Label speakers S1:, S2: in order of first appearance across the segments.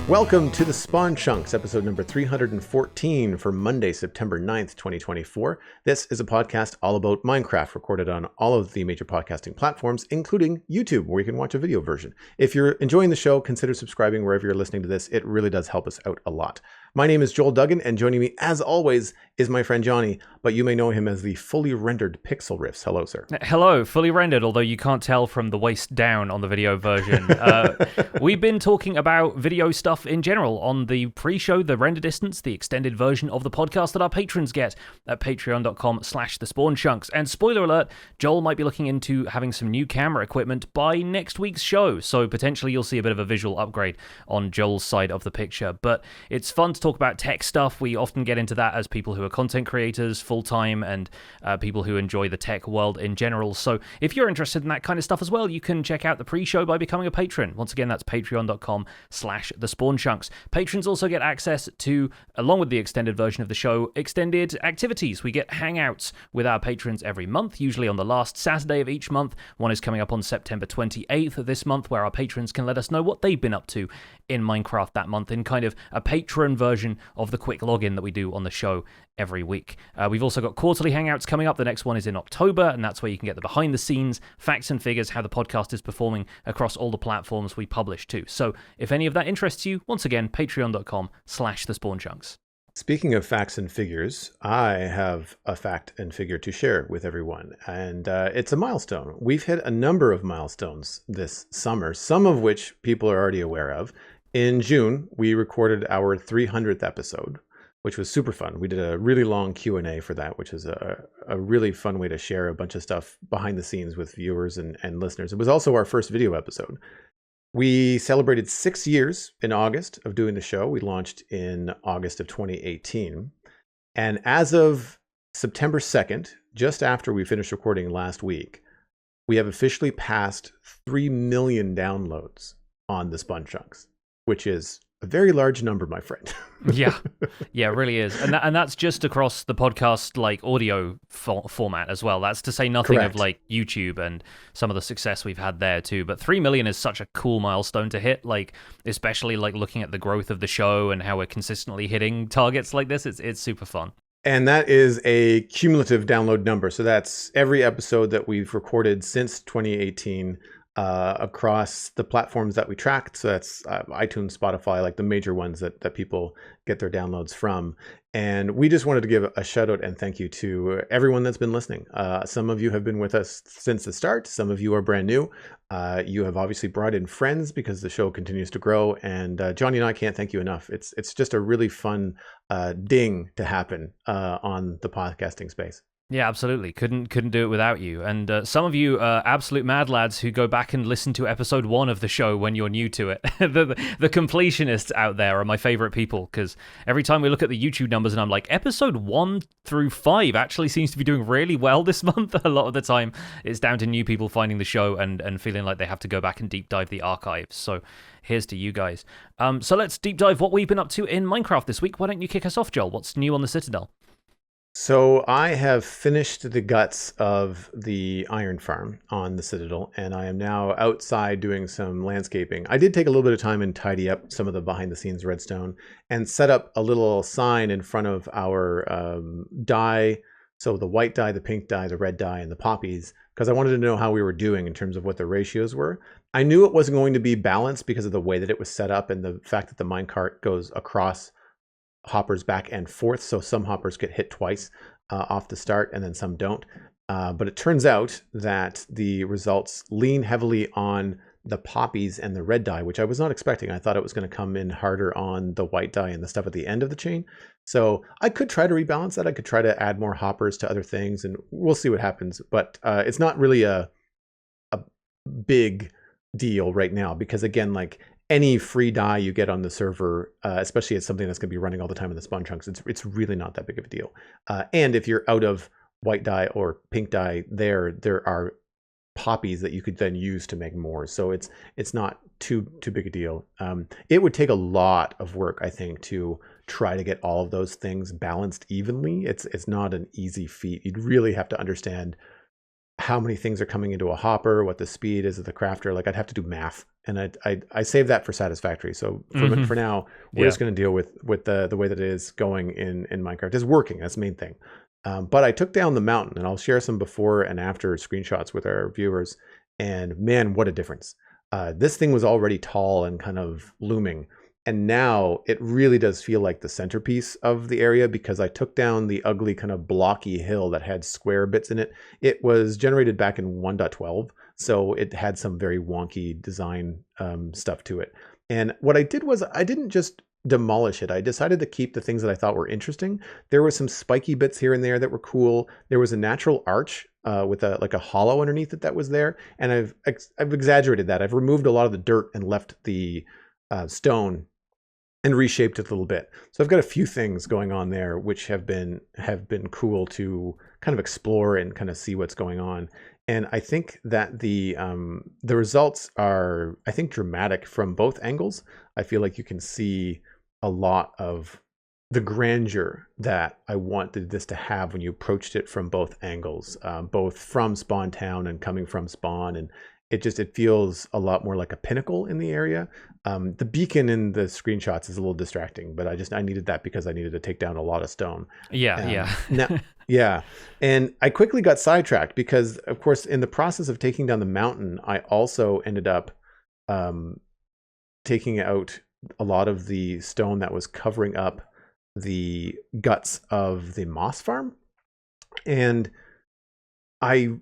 S1: Welcome to the Spawn Chunks, episode number 314 for Monday, September 9th, 2024. This is a podcast all about Minecraft, recorded on all of the major podcasting platforms, including YouTube, where you can watch a video version. If you're enjoying the show, consider subscribing wherever you're listening to this. It really does help us out a lot. My name is Joel Duggan, and joining me, as always, is my friend Jonny, but you may know him as the fully rendered Pixel Riffs. Hello, sir.
S2: Hello, fully rendered, although you can't tell from the waist down on the video version. We've been talking about video stuff in general on the pre-show, the render distance, the extended version of the podcast that our patrons get at patreon.com/thespawnchunks. And spoiler alert, Joel might be looking into having some new camera equipment by next week's show, so potentially you'll see a bit of a visual upgrade on Joel's side of the picture. But it's fun to talk about tech stuff. We often get into that as people who are content creators full-time and people who enjoy the tech world in general. So if you're interested in that kind of stuff as well, you can check out the pre-show by becoming a patron. Once again, that's patreon.com/thespawnchunks. Patrons also get access to, along with the extended version of the show, extended activities. We get hangouts with our patrons every month, usually on the last Saturday of each month. One is coming up on September 28th of this month, where our patrons can let us know what they've been up to in Minecraft that month in kind of a patron version of the quick login that we do on the show every week. We've also got quarterly hangouts coming up. The next one is in October, and that's where you can get the behind the scenes facts and figures, how the podcast is performing across all the platforms we publish to. So if any of that interests you, once again, patreon.com/thespawnchunks.
S1: Speaking of facts and figures, I have a fact and figure to share with everyone, and it's a milestone. We've hit a number of milestones this summer, some of which people are already aware of. In June, we recorded our 300th episode, which was super fun. We did a really long Q&A for that, which is a really fun way to share a bunch of stuff behind the scenes with viewers and listeners. It was also our first video episode. We celebrated 6 years in August of doing the show. We launched in August of 2018. And as of September 2nd, just after we finished recording last week, we have officially passed 3 million downloads on the Spawn Chunks, which is a very large number, my friend.
S2: Yeah, it really is. And that's just across the podcast, like audio format as well. That's to say nothing
S1: Correct.
S2: of like YouTube and some of the success we've had there too. But 3 million is such a cool milestone to hit, like especially like looking at the growth of the show and how we're consistently hitting targets like this. It's super fun.
S1: And that is a cumulative download number. So that's every episode that we've recorded since 2018 across the platforms that we tracked. So that's iTunes, Spotify, like the major ones that people get their downloads from. And we just wanted to give a shout out and thank you to everyone that's been listening. Some of you have been with us since the start. Some of you are brand new. You have obviously brought in friends because the show continues to grow. And Jonny and I can't thank you enough. It's just a really fun ding to happen on the podcasting space.
S2: Yeah, absolutely. Couldn't do it without you. And some of you are absolute mad lads who go back and listen to episode 1 of the show when you're new to it. the completionists out there are my favorite people, because every time we look at the YouTube numbers and I'm like, episode 1 through 5 actually seems to be doing really well this month. A lot of the time it's down to new people finding the show and feeling like they have to go back and deep dive the archives. So here's to you guys. So let's deep dive what we've been up to in Minecraft this week. Why don't you kick us off, Joel? What's new on the Citadel?
S1: So I have finished the guts of the iron farm on the Citadel, and I am now outside doing some landscaping. I did take a little bit of time and tidy up some of the behind-the-scenes redstone and set up a little sign in front of our dye, so the white dye, the pink dye, the red dye, and the poppies, because I wanted to know how we were doing in terms of what the ratios were. I knew it wasn't going to be balanced because of the way that it was set up and the fact that the minecart goes across hoppers back and forth, so some hoppers get hit twice off the start and then some don't. But it turns out that the results lean heavily on the poppies and the red dye, which I was not expecting. I thought it was going to come in harder on the white dye and the stuff at the end of the chain. So I could try to rebalance that. I could try to add more hoppers to other things, and we'll see what happens. But it's not really a big deal right now, because again, like any free dye you get on the server, especially as something that's going to be running all the time in the spawn chunks, it's really not that big of a deal. And if you're out of white dye or pink dye, there are poppies that you could then use to make more. So it's not too big a deal. It would take a lot of work, I think, to try to get all of those things balanced evenly. It's not an easy feat. You'd really have to understand how many things are coming into a hopper, what the speed is of the crafter. Like I'd have to do math, and I save that for satisfactory. So for now, we're just going to deal with the way that it is going in Minecraft. It's working. That's the main thing. But I took down the mountain, and I'll share some before and after screenshots with our viewers. And man, what a difference! This thing was already tall and kind of looming. And now it really does feel like the centerpiece of the area because I took down the ugly kind of blocky hill that had square bits in it. It was generated back in 1.12, so it had some very wonky design stuff to it. And what I did was I didn't just demolish it. I decided to keep the things that I thought were interesting. There were some spiky bits here and there that were cool. There was a natural arch with a hollow underneath it that was there. And I've exaggerated that. I've removed a lot of the dirt and left the stone and reshaped it a little bit. So I've got a few things going on there which have been cool to kind of explore and kind of see what's going on. And I think that the results are, I think, dramatic from both angles. I feel like you can see a lot of the grandeur that I wanted this to have when you approached it from both angles, both from Spawn Town and coming from Spawn. And it feels a lot more like a pinnacle in the area. The beacon in the screenshots is a little distracting, but I needed that because I needed to take down a lot of stone.
S2: Yeah.
S1: Yeah. And I quickly got sidetracked because, of course, in the process of taking down the mountain, I also ended up taking out a lot of the stone that was covering up the guts of the moss farm. And I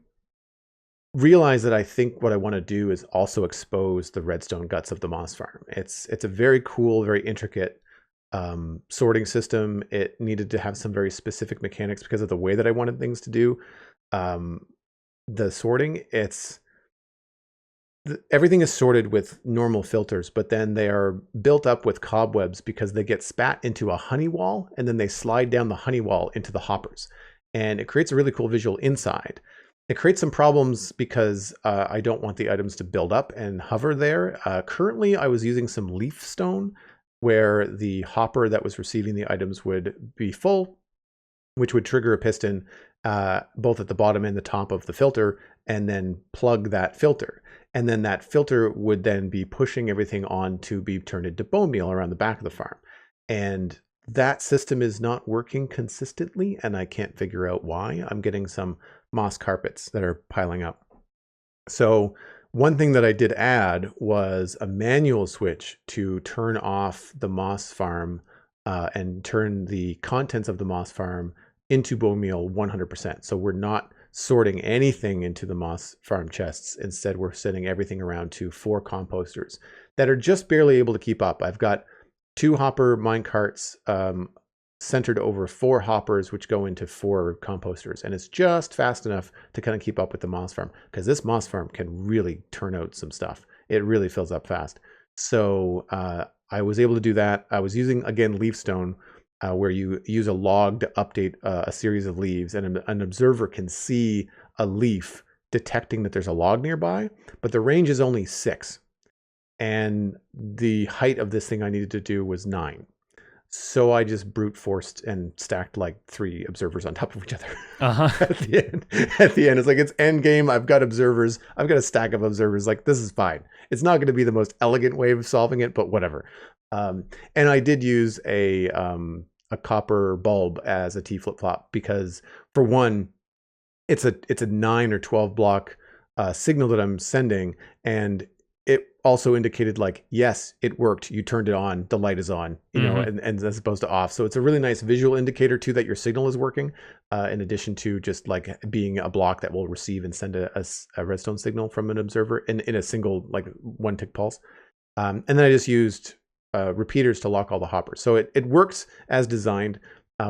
S1: realize that I think what I want to do is also expose the redstone guts of the moss farm. It's a very cool, very intricate sorting system. It needed to have some very specific mechanics because of the way that I wanted things to do. The sorting, everything is sorted with normal filters, but then they are built up with cobwebs because they get spat into a honey wall and then they slide down the honey wall into the hoppers. And it creates a really cool visual inside. It creates some problems because I don't want the items to build up and hover there. Currently, I was using some leaf stone where the hopper that was receiving the items would be full, which would trigger a piston both at the bottom and the top of the filter, and then plug that filter. And then that filter would then be pushing everything on to be turned into bone meal around the back of the farm. And that system is not working consistently, and I can't figure out why. I'm getting some moss carpets that are piling up. So one thing that I did add was a manual switch to turn off the moss farm and turn the contents of the moss farm into bone meal 100%. So we're not sorting anything into the moss farm chests. Instead, we're sending everything around to 4 composters that are just barely able to keep up. I've got 2 hopper mine carts centered over 4 hoppers, which go into 4 composters. And it's just fast enough to kind of keep up with the moss farm, because this moss farm can really turn out some stuff. It really fills up fast. So I was able to do that. I was using, again, leaf stone, where you use a log to update a series of leaves, and an observer can see a leaf detecting that there's a log nearby, but the range is only 6. And the height of this thing I needed to do was 9. So I just brute forced and stacked like 3 observers on top of each other. At the end, it's like, it's end game. I've got observers. I've got a stack of observers. Like, this is fine. It's not going to be the most elegant way of solving it, but whatever. And I did use a copper bulb as a T flip-flop because, for one, it's a 9 or 12 block signal that I'm sending, and it also indicated, like, yes, it worked. You turned it on. The light is on, you know, and as opposed to off. So it's a really nice visual indicator too that your signal is working, in addition to just like being a block that will receive and send a redstone signal from an observer in a single, like, 1 tick pulse. And then I just used repeaters to lock all the hoppers. So it works as designed.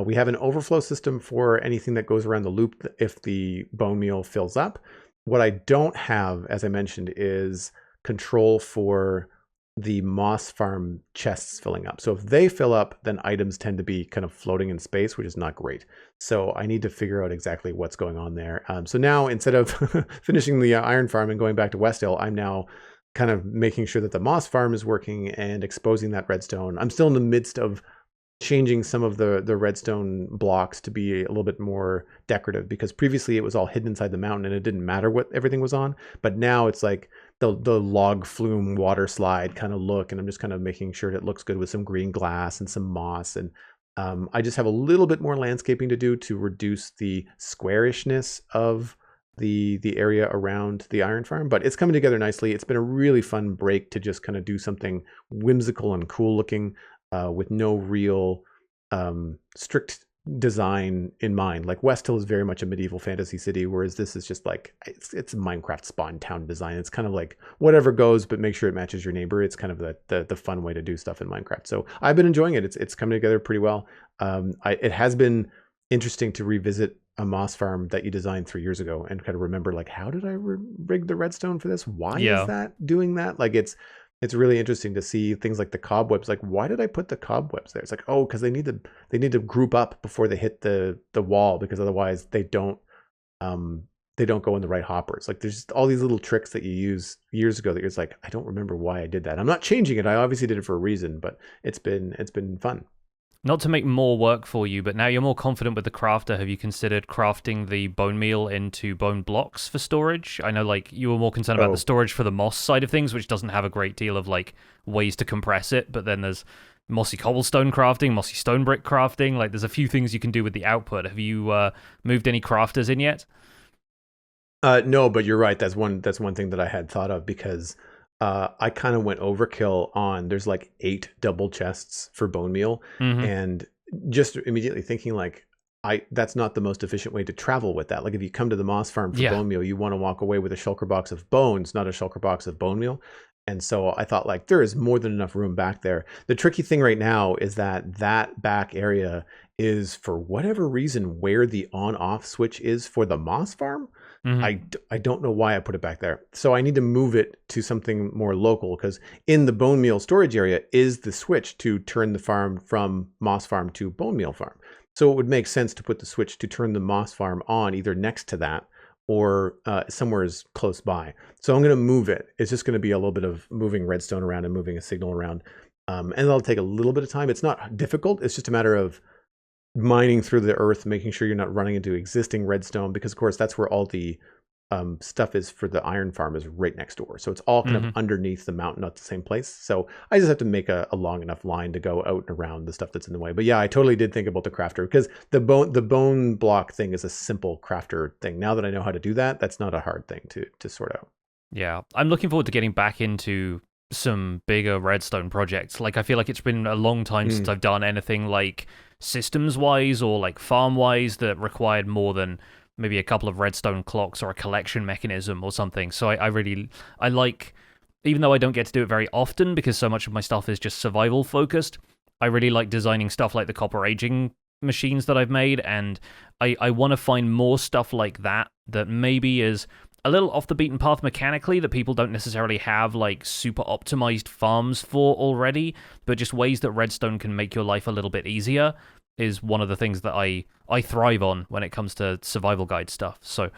S1: We have an overflow system for anything that goes around the loop if the bone meal fills up. What I don't have, as I mentioned, is control for the moss farm chests filling up. So if they fill up, then items tend to be kind of floating in space, which is not great. So I need to figure out exactly what's going on there. So now, instead of finishing the iron farm and going back to Westdale, I'm now kind of making sure that the moss farm is working and exposing that redstone. I'm still in the midst of changing some of the redstone blocks to be a little bit more decorative, because previously it was all hidden inside the mountain and it didn't matter what everything was on. But now it's like the log flume water slide kind of look, and I'm just kind of making sure it looks good with some green glass and some moss. And I just have a little bit more landscaping to do to reduce the squarishness of the area around the iron farm, but it's coming together nicely. It's been a really fun break to just kind of do something whimsical and cool looking, with no real strict design in mind. Like West Hill is very much a medieval fantasy city, whereas this is just like it's a Minecraft spawn town design. It's kind of like whatever goes, but make sure it matches your neighbor. It's kind of the fun way to do stuff in Minecraft. So I've been enjoying it. It's coming together pretty well. It has been interesting to revisit a moss farm that you designed 3 years ago and kind of remember, like, how did I rig the redstone for this? Why is that doing that? Like, it's really interesting to see things like the cobwebs. Like, why did I put the cobwebs there? It's like, oh, because they need to group up before they hit the wall, because otherwise they don't go in the right hoppers. Like, there's just all these little tricks that you use years ago that you're just like, I don't remember why I did that. I'm not changing it. I obviously did it for a reason, but it's been fun.
S2: Not to make more work for you, but now you're more confident with the crafter. Have you considered crafting the bone meal into bone blocks for storage? I know, like, you were more concerned about the storage for the moss side of things, which doesn't have a great deal of, like, ways to compress it, but then there's mossy cobblestone crafting, mossy stone brick crafting. Like, there's a few things you can do with the output. Have you moved any crafters in yet?
S1: No, but you're right. That's one thing that I had thought of, because I kind of went overkill on, there's like 8 double chests for bone meal, and just immediately thinking like, that's not the most efficient way to travel with that. Like, if you come to the moss farm for bone meal, you want to walk away with a shulker box of bones, not a shulker box of bone meal. And so I thought, like, there is more than enough room back there. The tricky thing right now is that back area is, for whatever reason, where the on-off switch is for the moss farm. I don't know why I put it back there. So I need to move it to something more local, because in the bone meal storage area is the switch to turn the farm from moss farm to bone meal farm. So it would make sense to put the switch to turn the moss farm on either next to that or somewhere close by. So I'm going to move it. It's just going to be a little bit of moving redstone around and moving a signal around. And that'll take a little bit of time. It's not difficult. It's just a matter of mining through the earth, making sure you're not running into existing redstone, because of course that's where all the stuff is for the iron farm, is right next door. So it's all kind of underneath the mountain, not the same place. So I just have to make a long enough line to go out and around the stuff that's in the way. But yeah, I totally did think about the crafter, because the bone block thing is a simple crafter thing. Now that I know how to do that, that's not a hard thing to sort out.
S2: Yeah, I'm looking forward to getting back into some bigger redstone projects. Like, I feel like it's been a long time since I've done anything like systems wise or like farm wise that required more than maybe a couple of redstone clocks or a collection mechanism or something. So I like, even though I don't get to do it very often because so much of my stuff is just survival focused, I really like designing stuff like the copper aging machines that I've made, and I want to find more stuff like that maybe is a little off the beaten path mechanically, that people don't necessarily have like super optimized farms for already, but just ways that redstone can make your life a little bit easier is one of the things that I thrive on when it comes to survival guide stuff. So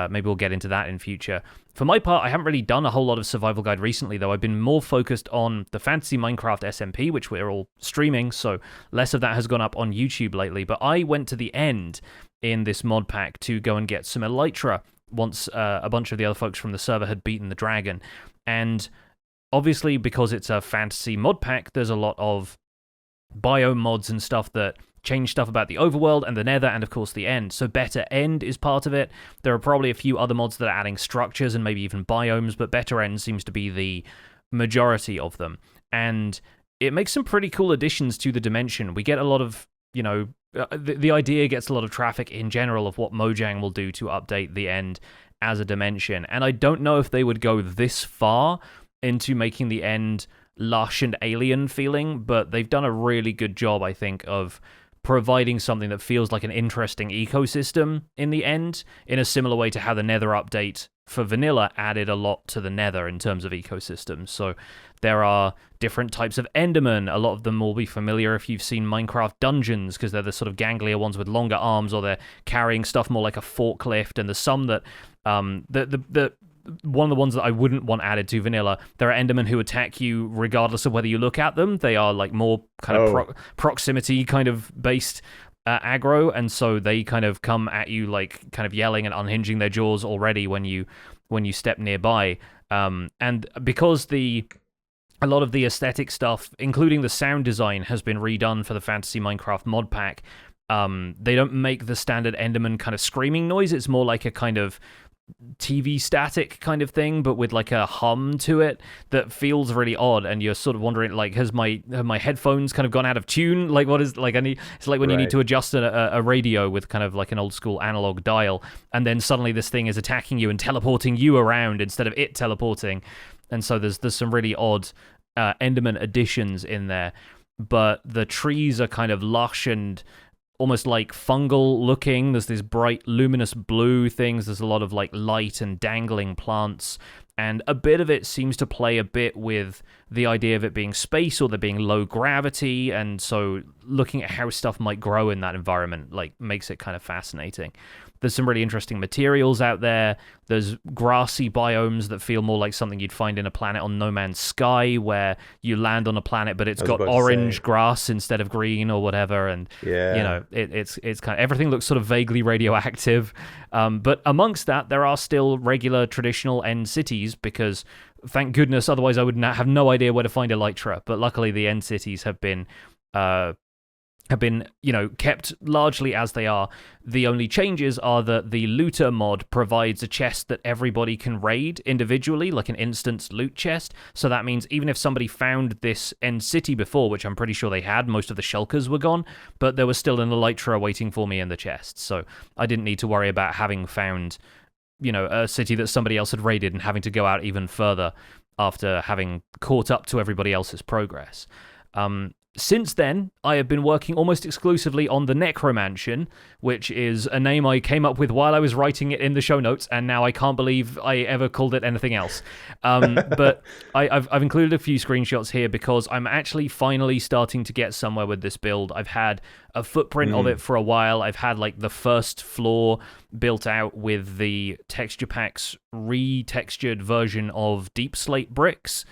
S2: maybe we'll get into that in future. For my part, I haven't really done a whole lot of survival guide recently, though. I've been more focused on the Fantasy Minecraft SMP, which we're all streaming, so less of that has gone up on YouTube lately. But I went to the end in this mod pack to go and get some Elytra once a bunch of the other folks from the server had beaten the dragon. And obviously, because it's a fantasy mod pack, there's a lot of biome mods and stuff that change stuff about the overworld and the nether and, of course, the end. So Better End is part of it. There are probably a few other mods that are adding structures and maybe even biomes, but Better End seems to be the majority of them. And it makes some pretty cool additions to the dimension. We get a lot of, the idea gets a lot of traffic in general of what Mojang will do to update the end as a dimension. And I don't know if they would go this far into making the end lush and alien feeling, but they've done a really good job, I think, of providing something that feels like an interesting ecosystem in the end, in a similar way to how the Nether update for vanilla added a lot to the Nether in terms of ecosystems. So there are different types of Endermen. A lot of them will be familiar if you've seen Minecraft Dungeons, because they're the sort of ganglier ones with longer arms, or they're carrying stuff more like a forklift. And there's some that the one of the ones that I wouldn't want added to vanilla. There are Endermen who attack you regardless of whether you look at them. They are like more kind of proximity kind of based aggro, and so they kind of come at you like kind of yelling and unhinging their jaws already when you step nearby. And because a lot of the aesthetic stuff, including the sound design, has been redone for the Fantasy Minecraft mod pack, they don't make the standard Enderman kind of screaming noise. It's more like a kind of TV static kind of thing, but with like a hum to it that feels really odd, and you're sort of wondering, like, have my headphones kind of gone out of tune? Like, what is, like, it's like when you need to adjust a radio with kind of like an old school analog dial, and then suddenly this thing is attacking you and teleporting you around instead of it teleporting. And so there's some really odd Enderman additions in there, but the trees are kind of lush and almost like fungal looking. There's these bright luminous blue things. There's a lot of like light and dangling plants, and a bit of it seems to play a bit with the idea of it being space or there being low gravity, and so looking at how stuff might grow in that environment like makes it kind of fascinating. There's some really interesting materials out there. There's grassy biomes that feel more like something you'd find in a planet on No Man's Sky, where you land on a planet but it's got orange grass instead of green or whatever, and you know, it's kind of, everything looks sort of vaguely radioactive. But amongst that, there are still regular traditional end cities, because thank goodness, otherwise I would have no idea where to find Elytra. But luckily, the end cities have been, you know, kept largely as they are. The only changes are that the looter mod provides a chest that everybody can raid individually, like an instance loot chest. So that means even if somebody found this end city before, which I'm pretty sure they had, most of the shulkers were gone, but there was still an Elytra waiting for me in the chest. So I didn't need to worry about having found, you know, a city that somebody else had raided and having to go out even further after having caught up to everybody else's progress. Since then, I have been working almost exclusively on the Necromansion, which is a name I came up with while I was writing it in the show notes, and now I can't believe I ever called it anything else. But I've included a few screenshots here because I'm actually finally starting to get somewhere with this build. I've had a footprint of it for a while. I've had like the first floor built out with the texture pack's retextured version of deep slate bricks.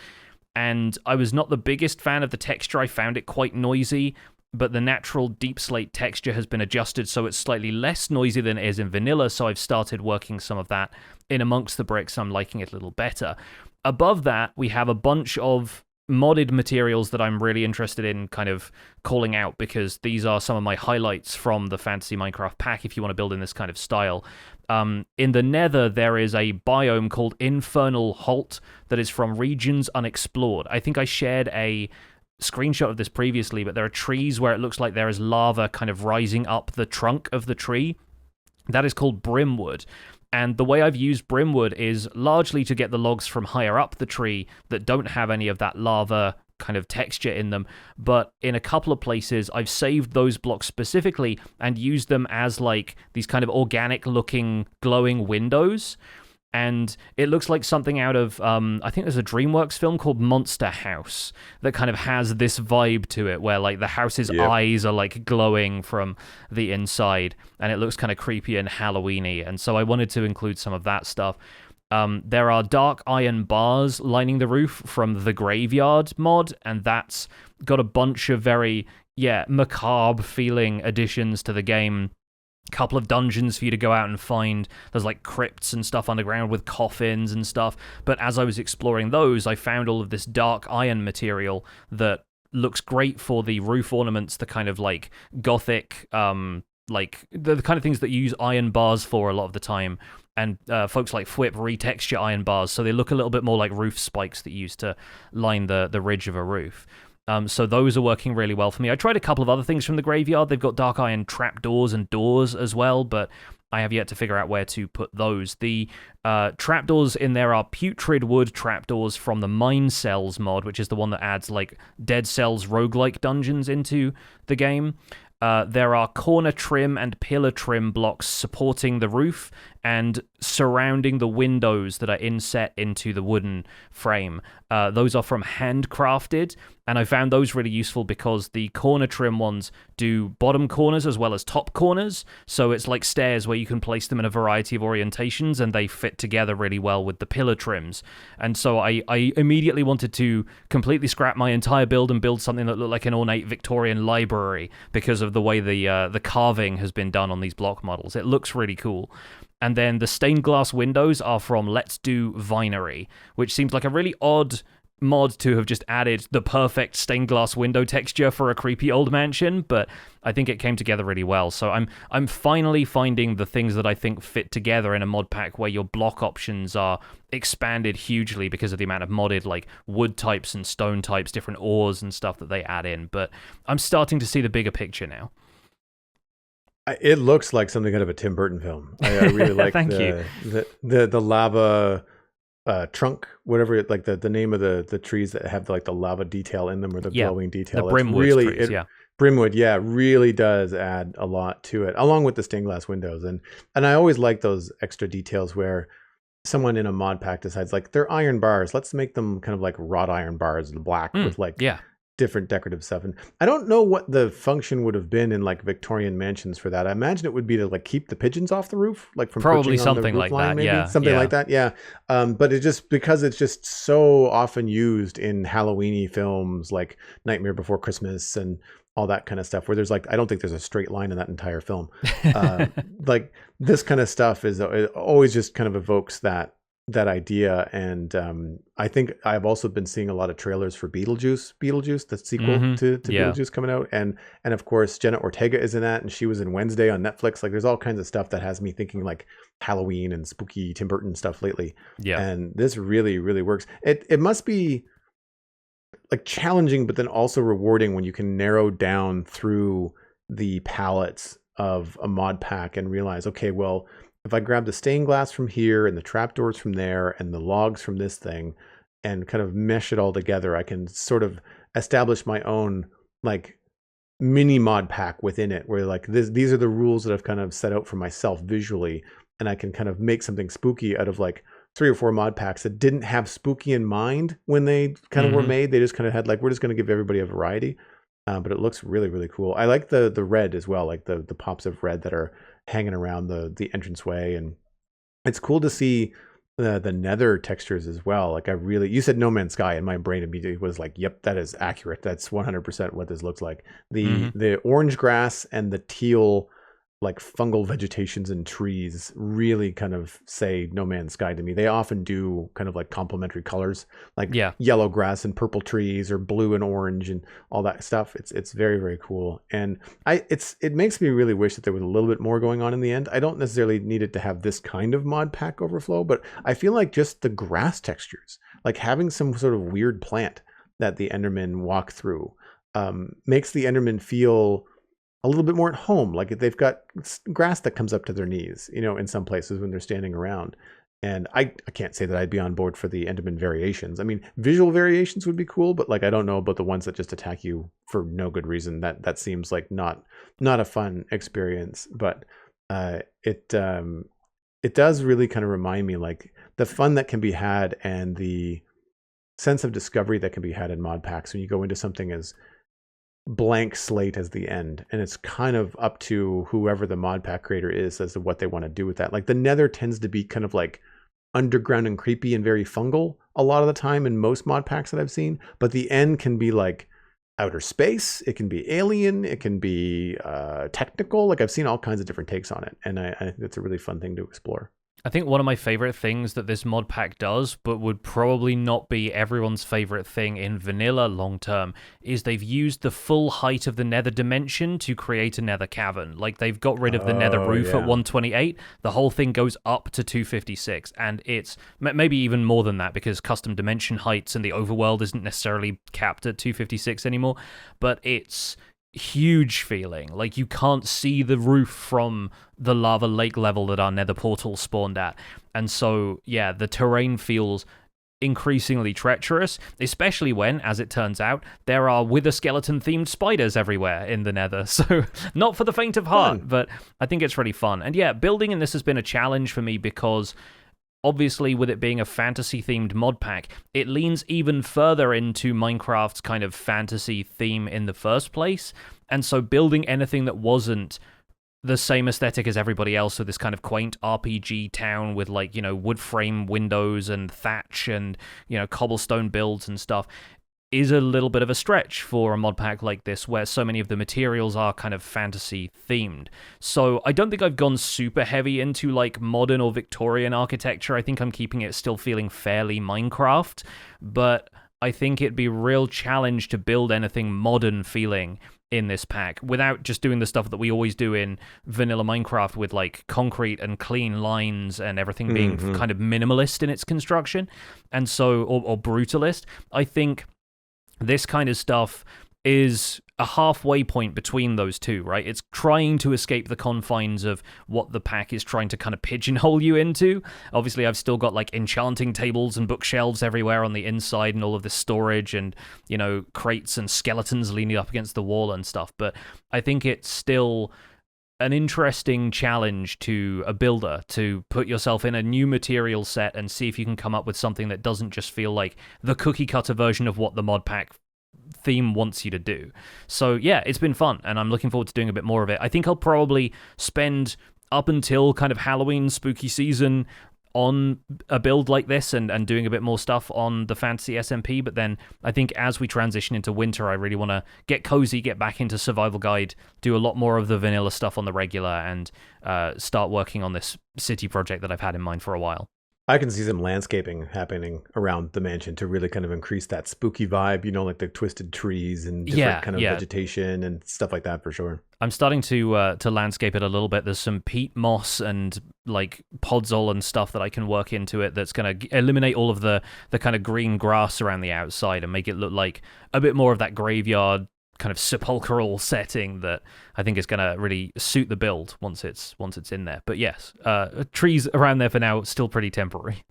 S2: And I was not the biggest fan of the texture. I found it quite noisy, but the natural deep slate texture has been adjusted so it's slightly less noisy than it is in vanilla, so I've started working some of that in amongst the bricks. I'm liking it a little better. Above that, we have a bunch of modded materials that I'm really interested in kind of calling out, because these are some of my highlights from the Fantasy Minecraft pack if you want to build in this kind of style. In the Nether, there is a biome called Infernal Halt that is from Regions Unexplored. I think I shared a screenshot of this previously, but there are trees where it looks like there is lava kind of rising up the trunk of the tree. That is called Brimwood. And the way I've used Brimwood is largely to get the logs from higher up the tree that don't have any of that lava kind of texture in them, but in a couple of places I've saved those blocks specifically and used them as like these kind of organic looking glowing windows. And it looks like something out of, I think there's a DreamWorks film called Monster House that kind of has this vibe to it, where like the house's eyes are like glowing from the inside, and it looks kind of creepy and Halloween-y. And so I wanted to include some of that stuff. There are dark iron bars lining the roof from the Graveyard mod, and that's got a bunch of very, macabre feeling additions to the game. Couple of dungeons for you to go out and find. There's like crypts and stuff underground with coffins and stuff. But as I was exploring those, I found all of this dark iron material that looks great for the roof ornaments, the kind of like gothic, like the kind of things that you use iron bars for a lot of the time. And folks like Fwip retexture iron bars, so they look a little bit more like roof spikes that you use to line the ridge of a roof. So those are working really well for me. I tried a couple of other things from the Graveyard. They've got dark iron trapdoors and doors as well, but I have yet to figure out where to put those. The trapdoors in there are putrid wood trapdoors from the Mine Cells mod, which is the one that adds like Dead Cells roguelike dungeons into the game. There are corner trim and pillar trim blocks supporting the roof, and surrounding the windows that are inset into the wooden frame. Those are from handcrafted, and I found those really useful because the corner trim ones do bottom corners as well as top corners, so it's like stairs where you can place them in a variety of orientations, and they fit together really well with the pillar trims. And so I immediately wanted to completely scrap my entire build and build something that looked like an ornate Victorian library because of the way the carving has been done on these block models. It looks really cool. And then the stained glass windows are from Let's Do Vinery, which seems like a really odd mod to have just added the perfect stained glass window texture for a creepy old mansion, but I think it came together really well. So I'm finally finding the things that I think fit together in a mod pack where your block options are expanded hugely because of the amount of modded like wood types and stone types, different ores and stuff that they add in. But I'm starting to see the bigger picture now.
S1: It looks like something out of a Tim Burton film. I really like the lava trunk, whatever, like the name of the trees that have like the lava detail in them or the glowing detail.
S2: The Brimwood trees,
S1: Brimwood, really does add a lot to it, along with the stained glass windows. And I always like those extra details where someone in a mod pack decides like they're iron bars. Let's make them kind of like wrought iron bars, the black with like different decorative stuff. And I don't know what the function would have been in like Victorian mansions for that. I imagine it would be to like keep the pigeons off the roof, like from
S2: probably something
S1: like
S2: that,
S1: maybe something like that. Yeah. But it just, because it's just so often used in Halloweeny films like Nightmare Before Christmas and all that kind of stuff, where there's like, I don't think there's a straight line in that entire film. Like this kind of stuff is, it always just kind of evokes that idea. And I think I've also been seeing a lot of trailers for Beetlejuice, the sequel to Beetlejuice coming out, and of course Jenna Ortega is in that, and she was in Wednesday on Netflix. Like there's all kinds of stuff that has me thinking like Halloween and spooky Tim Burton stuff lately. And this really works. It must be like challenging but then also rewarding when you can narrow down through the palettes of a mod pack and realize, okay, well, if I grab the stained glass from here and the trapdoors from there and the logs from this thing and kind of mesh it all together, I can sort of establish my own like mini mod pack within it, where like these are the rules that I've kind of set out for myself visually, and I can kind of make something spooky out of like 3 or 4 mod packs that didn't have spooky in mind when they kind of were made. They just kind of had like, we're just going to give everybody a variety. But it looks really cool. I like the red as well, like the pops of red that are hanging around the entranceway, and it's cool to see the nether textures as well. Like you said No Man's Sky, and my brain immediately was like, yep, that is accurate. That's 100% what this looks like. The orange grass and the teal like fungal vegetations and trees really kind of say No Man's Sky to me. They often do kind of like complementary colors, like yellow grass and purple trees, or blue and orange and all that stuff. It's very cool. And it makes me really wish that there was a little bit more going on in the end. I don't necessarily need it to have this kind of mod pack overflow, but I feel like just the grass textures, like having some sort of weird plant that the Endermen walk through, makes the Endermen feel a little bit more at home. Like they've got grass that comes up to their knees, in some places when they're standing around. And I can't say that I'd be on board for the Enderman variations. I mean, visual variations would be cool, but like I don't know about the ones that just attack you for no good reason. That seems like not a fun experience. But it does really kind of remind me like the fun that can be had and the sense of discovery that can be had in mod packs when you go into something as blank slate as the end, and it's kind of up to whoever the mod pack creator is as to what they want to do with that. Like the nether tends to be kind of like underground and creepy and very fungal a lot of the time in most mod packs that I've seen, but the end can be like outer space, it can be alien, it can be technical. Like I've seen all kinds of different takes on it, and I think it's a really fun thing to explore.
S2: I think one of my favorite things that this mod pack does, but would probably not be everyone's favorite thing in vanilla long term, is they've used the full height of the nether dimension to create a nether cavern. Like they've got rid of the nether roof at 128. The whole thing goes up to 256, and it's maybe even more than that because custom dimension heights and the overworld isn't necessarily capped at 256 anymore, but it's huge feeling. Like you can't see the roof from the lava lake level that our nether portal spawned at. And so, yeah, the terrain feels increasingly treacherous, especially when, as it turns out, there are wither skeleton-themed spiders everywhere in the nether. So, not for the faint of heart, but I think it's really fun. And yeah, building in this has been a challenge for me because obviously, with it being a fantasy-themed mod pack, it leans even further into Minecraft's kind of fantasy theme in the first place. And so building anything that wasn't the same aesthetic as everybody else, so this kind of quaint RPG town with, like, wood frame windows and thatch and, cobblestone builds and stuff, is a little bit of a stretch for a mod pack like this, where so many of the materials are kind of fantasy themed. So I don't think I've gone super heavy into like modern or Victorian architecture. I think I'm keeping it still feeling fairly Minecraft, but I think it'd be a real challenge to build anything modern feeling in this pack without just doing the stuff that we always do in vanilla Minecraft with like concrete and clean lines and everything being kind of minimalist in its construction, and so or brutalist. I think this kind of stuff is a halfway point between those two, right? It's trying to escape the confines of what the pack is trying to kind of pigeonhole you into. Obviously, I've still got like enchanting tables and bookshelves everywhere on the inside and all of this storage and, crates and skeletons leaning up against the wall and stuff. But I think it's still an interesting challenge to a builder to put yourself in a new material set and see if you can come up with something that doesn't just feel like the cookie cutter version of what the mod pack theme wants you to do. So yeah, it's been fun, and I'm looking forward to doing a bit more of it. I think I'll probably spend up until kind of Halloween spooky season on a build like this and doing a bit more stuff on the fantasy SMP, but then I think as we transition into winter, I really want to get cozy, get back into Survival Guide, do a lot more of the vanilla stuff on the regular, and start working on this city project that I've had in mind for a while.
S1: I can see some landscaping happening around the mansion to really kind of increase that spooky vibe, like the twisted trees and different kind of vegetation and stuff like that for sure.
S2: I'm starting to landscape it a little bit. There's some peat moss and like podzol and stuff that I can work into it that's going to eliminate all of the kind of green grass around the outside and make it look like a bit more of that graveyard kind of sepulchral setting that I think is going to really suit the build once it's in there. But yes, trees around there for now, still pretty temporary.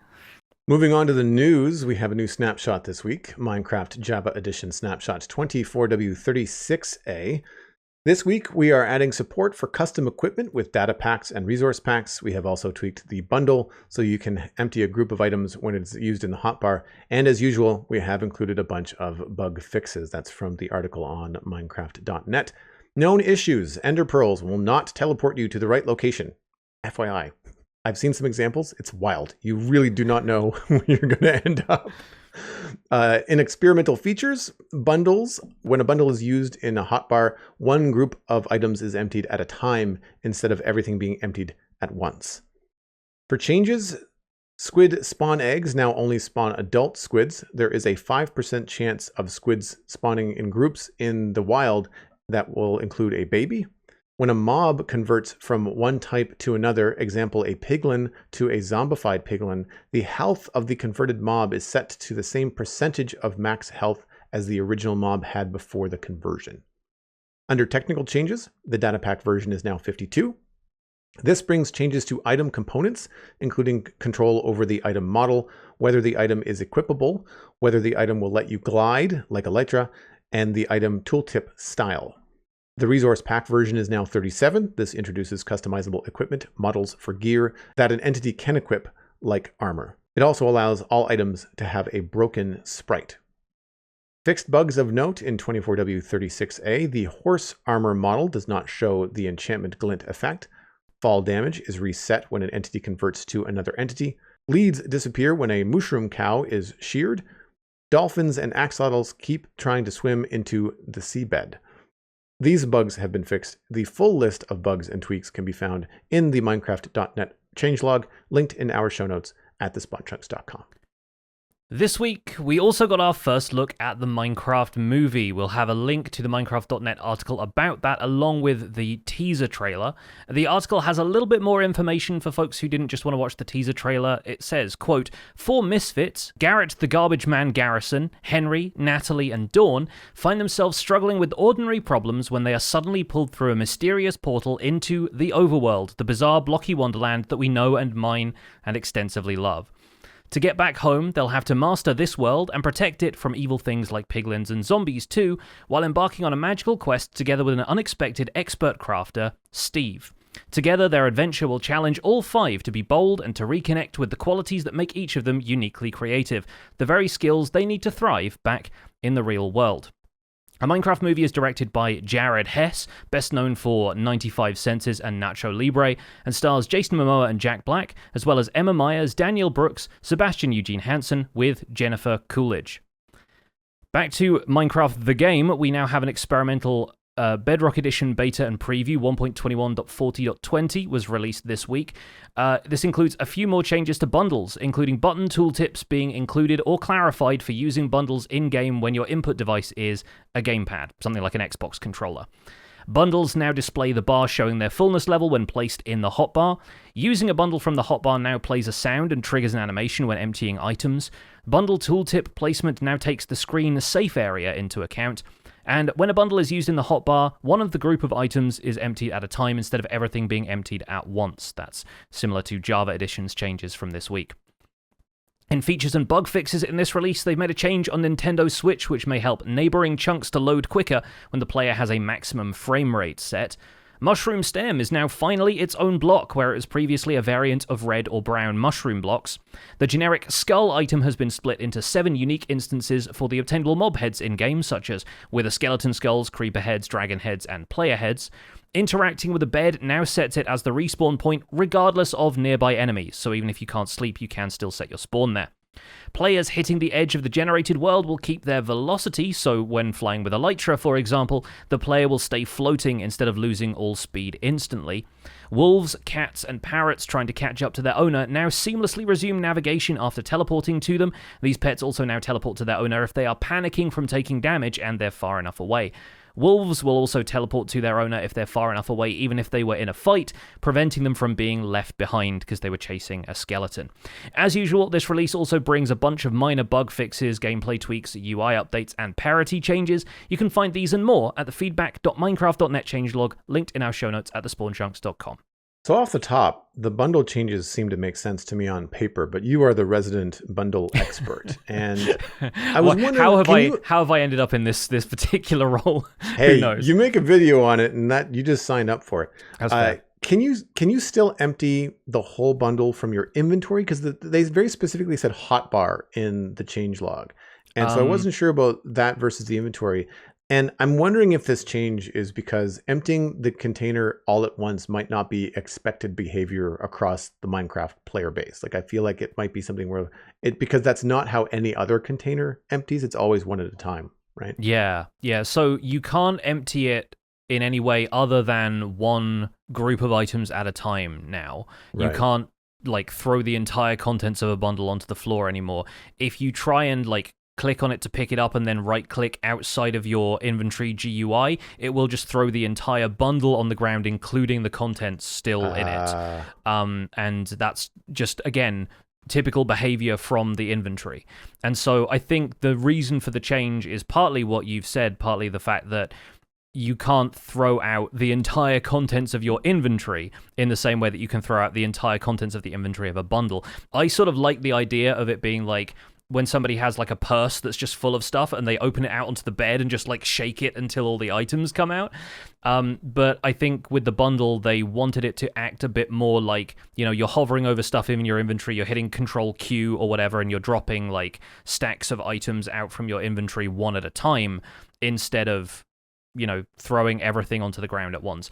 S1: Moving on to the news, we have a new snapshot this week, Minecraft Java Edition Snapshot 24W36A. This week, we are adding support for custom equipment with data packs and resource packs. We have also tweaked the bundle so you can empty a group of items when it's used in the hotbar. And as usual, we have included a bunch of bug fixes. That's from the article on Minecraft.net. Known issues. Ender pearls will not teleport you to the right location. FYI, I've seen some examples. It's wild. You really do not know where you're going to end up. In experimental features, bundles. When a bundle is used in a hotbar, one group of items is emptied at a time instead of everything being emptied at once. For changes, squid spawn eggs now only spawn adult squids. There is a 5% chance of squids spawning in groups in the wild that will include a baby. When a mob converts from one type to another, example a piglin to a zombified piglin, the health of the converted mob is set to the same percentage of max health as the original mob had before the conversion. Under technical changes, the data pack version is now 52. This brings changes to item components, including control over the item model, whether the item is equipable, whether the item will let you glide like Elytra, and the item tooltip style. The resource pack version is now 37. This introduces customizable equipment models for gear that an entity can equip, like armor. It also allows all items to have a broken sprite. Fixed bugs of note in 24W36A. The horse armor model does not show the enchantment glint effect. Fall damage is reset when an entity converts to another entity. Leads disappear when a mushroom cow is sheared. Dolphins and axolotls keep trying to swim into the seabed. These bugs have been fixed. The full list of bugs and tweaks can be found in the Minecraft.net changelog, linked in our show notes at thespotchunks.com.
S2: This week, we also got our first look at the Minecraft movie. We'll have a link to the Minecraft.net article about that, along with the teaser trailer. The article has a little bit more information for folks who didn't just want to watch the teaser trailer. It says, quote, 4 misfits, Garrett the Garbage Man Garrison, Henry, Natalie, and Dawn, find themselves struggling with ordinary problems when they are suddenly pulled through a mysterious portal into the overworld, the bizarre blocky wonderland that we know and mine and extensively love. To get back home, they'll have to master this world and protect it from evil things like piglins and zombies too, while embarking on a magical quest together with an unexpected expert crafter, Steve. Together, their adventure will challenge all 5 to be bold and to reconnect with the qualities that make each of them uniquely creative, the very skills they need to thrive back in the real world. A Minecraft movie is directed by Jared Hess, best known for 95 Senses and Nacho Libre, and stars Jason Momoa and Jack Black, as well as Emma Myers, Daniel Brooks, Sebastian Eugene Hansen, with Jennifer Coolidge. Back to Minecraft the game, we now have an experimental Bedrock Edition beta and preview 1.21.40.20 was released this week. This includes a few more changes to bundles, including button tooltips being included or clarified for using bundles in-game when your input device is a gamepad, something like an Xbox controller. Bundles now display the bar showing their fullness level when placed in the hotbar. Using a bundle from the hotbar now plays a sound and triggers an animation when emptying items. Bundle tooltip placement now takes the screen safe area into account. And when a bundle is used in the hotbar, one of the group of items is emptied at a time instead of everything being emptied at once. That's similar to Java Edition's changes from this week. In features and bug fixes in this release, they've made a change on Nintendo Switch which may help neighboring chunks to load quicker when the player has a maximum frame rate set. Mushroom Stem is now finally its own block, where it was previously a variant of red or brown mushroom blocks. The generic skull item has been split into 7 unique instances for the obtainable mob heads in-game, such as wither skeleton skulls, creeper heads, dragon heads, and player heads. Interacting with the bed now sets it as the respawn point regardless of nearby enemies, so even if you can't sleep, you can still set your spawn there. Players hitting the edge of the generated world will keep their velocity, so when flying with Elytra, for example, the player will stay floating instead of losing all speed instantly. Wolves, cats, and parrots trying to catch up to their owner now seamlessly resume navigation after teleporting to them. These pets also now teleport to their owner if they are panicking from taking damage and they're far enough away. Wolves will also teleport to their owner if they're far enough away, even if they were in a fight, preventing them from being left behind because they were chasing a skeleton. As usual, this release also brings a bunch of minor bug fixes, gameplay tweaks, UI updates, and parity changes. You can find these and more at the feedback.minecraft.net changelog, linked in our show notes at thespawnchunks.com.
S1: So off the top, the bundle changes seem to make sense to me on paper, but you are the resident bundle expert, and I was wondering
S2: how have I ended up in this particular role?
S1: Hey,
S2: who knows?
S1: You make a video on it, and that you just signed up for it.
S2: That's fair.
S1: Can you still empty the whole bundle from your inventory? Because they very specifically said hotbar in the changelog, and so I wasn't sure about that versus the inventory. And I'm wondering if this change is because emptying the container all at once might not be expected behavior across the Minecraft player base. Like, I feel like it might be something where because that's not how any other container empties. It's always one at a time, right?
S2: Yeah. So you can't empty it in any way other than one group of items at a time now.
S1: Right.
S2: You can't throw the entire contents of a bundle onto the floor anymore. If you try and click on it to pick it up and then right-click outside of your inventory GUI, it will just throw the entire bundle on the ground, including the contents still in it. And that's just, again, typical behavior from the inventory. And so I think the reason for the change is partly what you've said, partly the fact that you can't throw out the entire contents of your inventory in the same way that you can throw out the entire contents of the inventory of a bundle. I sort of like the idea of it being when somebody has a purse that's just full of stuff and they open it out onto the bed and just shake it until all the items come out. But I think with the bundle, they wanted it to act a bit more you're hovering over stuff in your inventory, you're hitting Control Q or whatever, and you're dropping stacks of items out from your inventory one at a time instead of, throwing everything onto the ground at once.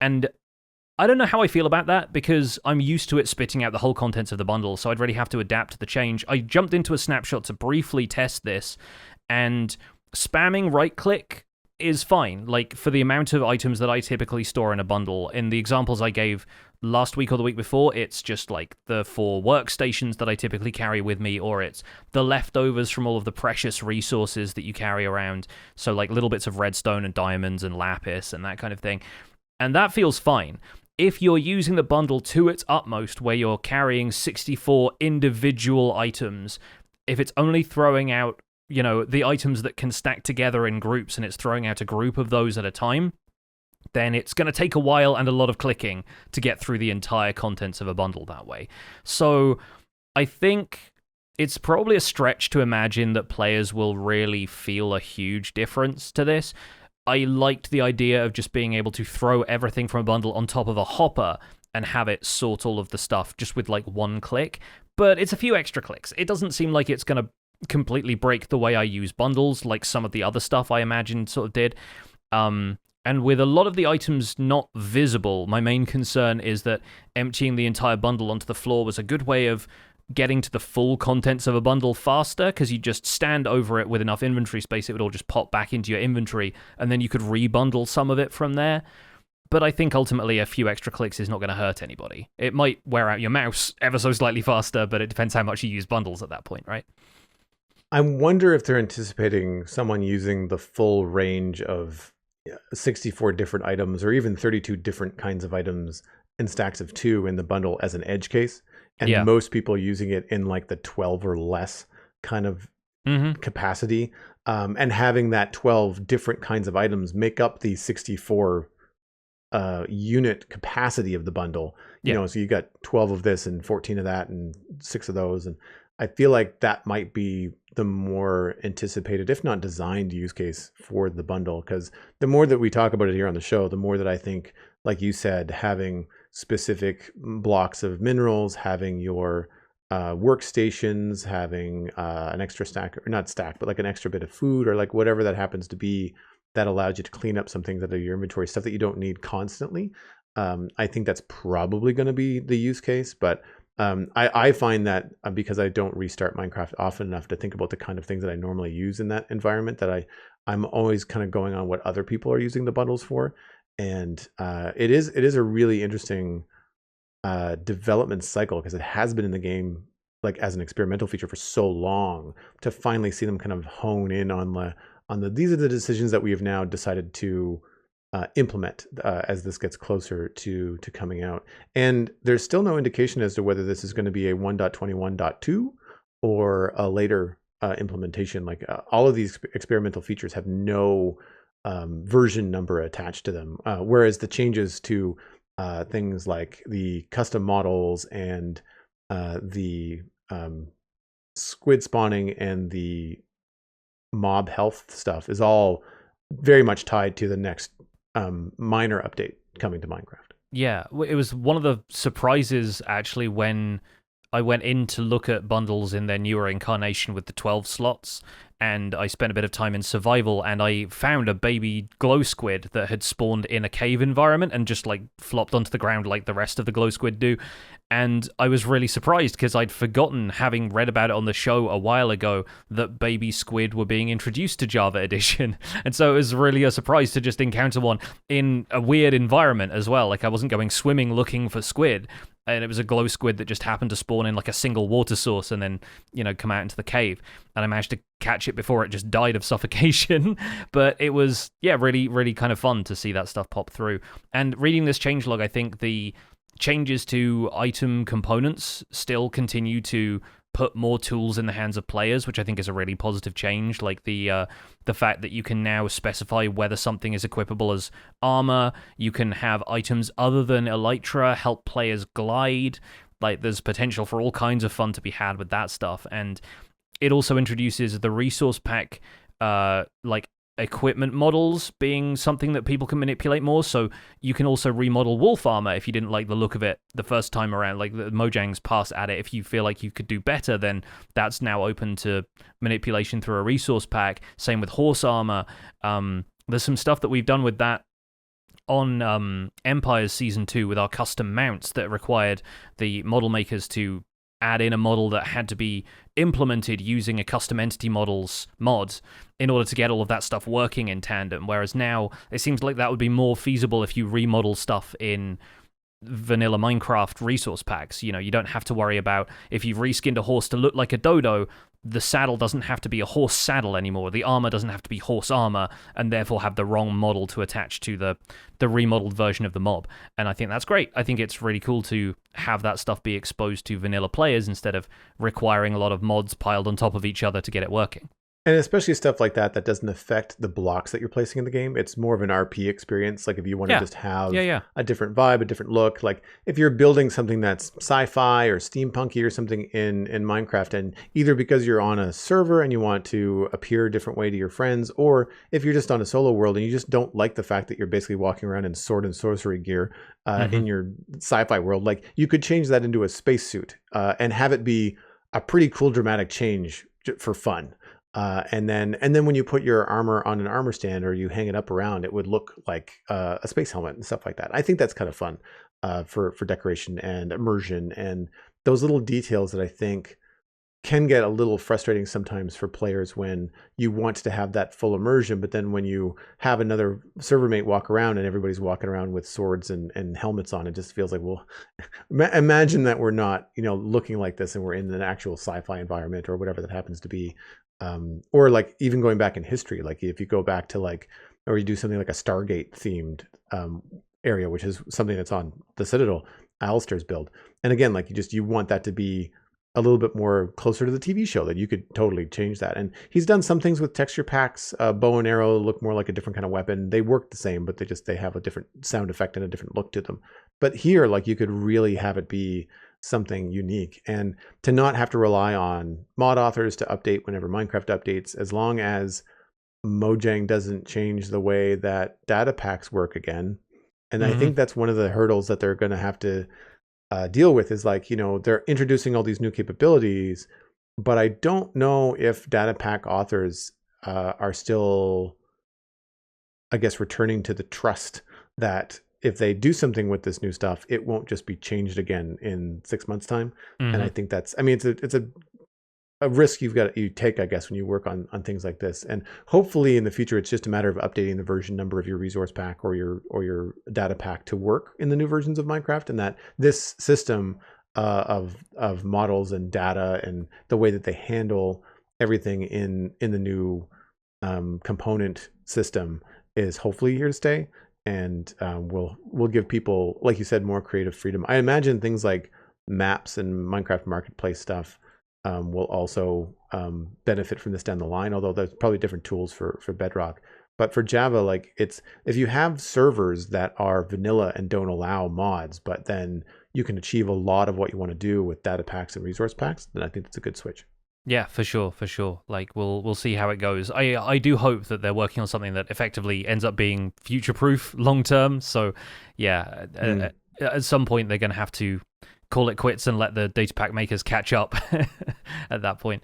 S2: And I don't know how I feel about that because I'm used to it spitting out the whole contents of the bundle, so I'd really have to adapt to the change. I jumped into a snapshot to briefly test this, and spamming right-click is fine. For the amount of items that I typically store in a bundle, in the examples I gave last week or the week before, it's just the 4 workstations that I typically carry with me, or it's the leftovers from all of the precious resources that you carry around, so little bits of redstone and diamonds and lapis and that kind of thing. And that feels fine. If you're using the bundle to its utmost, where you're carrying 64 individual items, if it's only throwing out, the items that can stack together in groups, and it's throwing out a group of those at a time, then it's going to take a while and a lot of clicking to get through the entire contents of a bundle that way. So I think it's probably a stretch to imagine that players will really feel a huge difference to this. I liked the idea of just being able to throw everything from a bundle on top of a hopper and have it sort all of the stuff just with like one click, but it's a few extra clicks. It doesn't seem like it's going to completely break the way I use bundles like some of the other stuff I imagined sort of did. And with a lot of the items not visible, my main concern is that emptying the entire bundle onto the floor was a good way of getting to the full contents of a bundle faster, because you just stand over it with enough inventory space, it would all just pop back into your inventory, and then you could rebundle some of it from there. But I think ultimately a few extra clicks is not going to hurt anybody. It might wear out your mouse ever so slightly faster, but it depends how much you use bundles at that point, right?
S1: I wonder if they're anticipating someone using the full range of 64 different items or even 32 different kinds of items in stacks of 2 in the bundle as an edge case. And most people using it in like the 12 or less kind of capacity. And having that 12 different kinds of items make up the 64 unit capacity of the bundle. You know, so you got 12 of this and 14 of that and 6 of those. And I feel like that might be the more anticipated, if not designed, use case for the bundle. Because the more that we talk about it here on the show, the more that I think, like you said, having specific blocks of minerals, having your workstations, having an extra stack, or not stack, but like an extra bit of food, or like whatever that happens to be, that allows you to clean up some things out of your inventory, stuff that you don't need constantly. I think that's probably going to be the use case, but I find that because I don't restart Minecraft often enough to think about the kind of things that I normally use in that environment, that I'm always kind of going on what other people are using the bundles for. And it is a really interesting development cycle, because it has been in the game like as an experimental feature for so long, to finally see them kind of hone in on the these are the decisions that we have now decided to implement as this gets closer to coming out. And there's still no indication as to whether this is going to be a 1.21.2 or a later implementation. Like all of these experimental features have no version number attached to them, whereas the changes to things like the custom models and the squid spawning and the mob health stuff is all very much tied to the next minor update coming to Minecraft.
S2: Yeah, it was one of the surprises actually when I went in to look at bundles in their newer incarnation with the 12 slots, and I spent a bit of time in survival, and I found a baby glow squid that had spawned in a cave environment and just like flopped onto the ground like the rest of the glow squid do. And I was really surprised because I'd forgotten, having read about it on the show a while ago, that baby squid were being introduced to Java Edition. And so it was really a surprise to just encounter one in a weird environment as well. Like I wasn't going swimming looking for squid, and it was a glow squid that just happened to spawn in like a single water source and then, you know, come out into the cave. And I managed to catch it before it just died of suffocation. But it was, yeah, really, really kind of fun to see that stuff pop through. And reading this changelog, I think the changes to item components still continue to put more tools in the hands of players, which I think is a really positive change. Like the fact that you can now specify whether something is equipable as armor. You can have items other than elytra help players glide. Like there's potential for all kinds of fun to be had with that stuff. And it also introduces the resource pack, like equipment models being something that people can manipulate more. So you can also remodel wolf armor if you didn't like the look of it the first time around. Like the Mojang's pass at it, if you feel like you could do better, then that's now open to manipulation through a resource pack. Same with horse armor. There's some stuff that we've done with that on Empires Season 2 with our custom mounts that required the model makers to add in a model that had to be implemented using a custom entity models mod in order to get all of that stuff working in tandem. Whereas now it seems like that would be more feasible if you remodel stuff in vanilla Minecraft resource packs. You know, you don't have to worry about if you've reskinned a horse to look like a dodo, the saddle doesn't have to be a horse saddle anymore. The armor doesn't have to be horse armor, and therefore have the wrong model to attach to the remodeled version of the mob. And I think that's great. I think it's really cool to have that stuff be exposed to vanilla players instead of requiring a lot of mods piled on top of each other to get it working.
S1: And especially stuff like that doesn't affect the blocks that you're placing in the game. It's more of an RP experience. Like if you want to just have a different vibe, a different look. Like if you're building something that's sci-fi or steampunky or something in Minecraft, and either because you're on a server and you want to appear a different way to your friends, or if you're just on a solo world and you just don't like the fact that you're basically walking around in sword and sorcery gear in your sci-fi world, like you could change that into a spacesuit and have it be a pretty cool dramatic change for fun. And then when you put your armor on an armor stand or you hang it up around, it would look like a space helmet and stuff like that. I think that's kind of fun for decoration and immersion and those little details that I think can get a little frustrating sometimes for players when you want to have that full immersion, but then when you have another server mate walk around and everybody's walking around with swords and helmets on, it just feels like, well, imagine that we're not, looking like this and we're in an actual sci-fi environment or whatever that happens to be. Or like even going back in history, like if you go back to or you do something like a Stargate themed area, which is something that's on the Citadel, Alistair's build. And again, like you want that to be a little bit more closer to the TV show, that you could totally change that. And he's done some things with texture packs. Bow and arrow look more like a different kind of weapon. They work the same, but they have a different sound effect and a different look to them. But here, like you could really have it be something unique, and to not have to rely on mod authors to update whenever Minecraft updates, as long as Mojang doesn't change the way that data packs work again. And I think that's one of the hurdles that they're going to have to deal with, is they're introducing all these new capabilities, but I don't know if data pack authors are still, I guess, returning to the trust that if they do something with this new stuff, it won't just be changed again in 6 months' time. And I think that's, it's a risk you take, I guess, when you work on things like this. And hopefully in the future, it's just a matter of updating the version number of your resource pack or your data pack to work in the new versions of Minecraft, and that this system of models and data and the way that they handle everything in the new component system is hopefully here to stay. And we'll give people, like you said, more creative freedom. I imagine things like maps and Minecraft Marketplace stuff will also benefit from this down the line, although there's probably different tools for Bedrock. But for Java, like if you have servers that are vanilla and don't allow mods, but then you can achieve a lot of what you want to do with data packs and resource packs, then I think it's a good switch.
S2: Yeah, for sure. Like we'll see how it goes. I do hope that they're working on something that effectively ends up being future-proof long term. So yeah, at some point they're going to have to call it quits and let the data pack makers catch up at that point.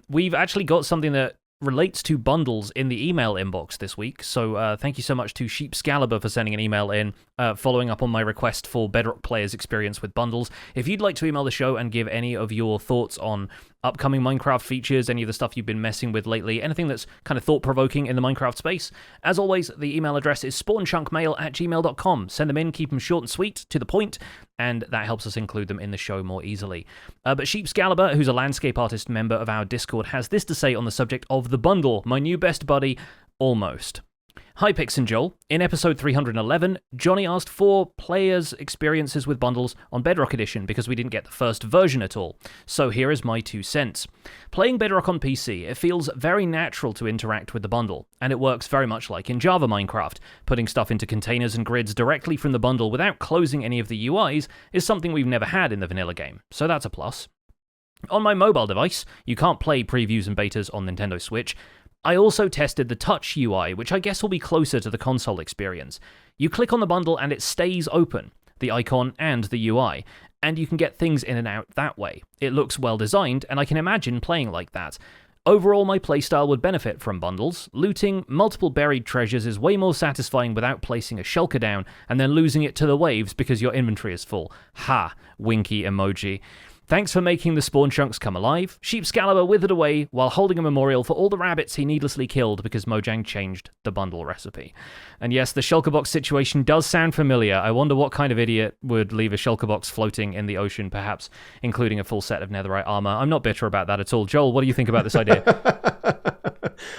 S2: We've actually got something that relates to bundles in the email inbox this week. So thank you so much to Sheepscalibur for sending an email in, following up on my request for Bedrock players' experience with bundles. If you'd like to email the show and give any of your thoughts on upcoming Minecraft features, any of the stuff you've been messing with lately, anything that's kind of thought-provoking in the Minecraft space, as always, the email address is spawnchunkmail@gmail.com. Send them in, keep them short and sweet, to the point, and that helps us include them in the show more easily. But Sheepscalibur, who's a landscape artist member of our Discord, has this to say on the subject of the bundle, my new best buddy, almost. Hi Pix and Joel. In episode 311, Jonny asked for players' experiences with bundles on Bedrock Edition because we didn't get the first version at all. So here is my 2 cents. Playing Bedrock on PC, it feels very natural to interact with the bundle, and it works very much like in Java Minecraft. Putting stuff into containers and grids directly from the bundle without closing any of the UIs is something we've never had in the vanilla game, so that's a plus. On my mobile device, you can't play previews and betas on Nintendo Switch. I also tested the touch UI, which I guess will be closer to the console experience. You click on the bundle and it stays open, the icon and the UI, and you can get things in and out that way. It looks well designed, and I can imagine playing like that. Overall, my playstyle would benefit from bundles. Looting multiple buried treasures is way more satisfying without placing a shulker down and then losing it to the waves because your inventory is full. Ha, winky emoji. Thanks for making the spawn chunks come alive. Sheepscalibur withered away while holding a memorial for all the rabbits he needlessly killed because Mojang changed the bundle recipe. And yes, the shulker box situation does sound familiar. I wonder what kind of idiot would leave a shulker box floating in the ocean, perhaps including a full set of netherite armor. I'm not bitter about that at all. Joel, what do you think about this idea?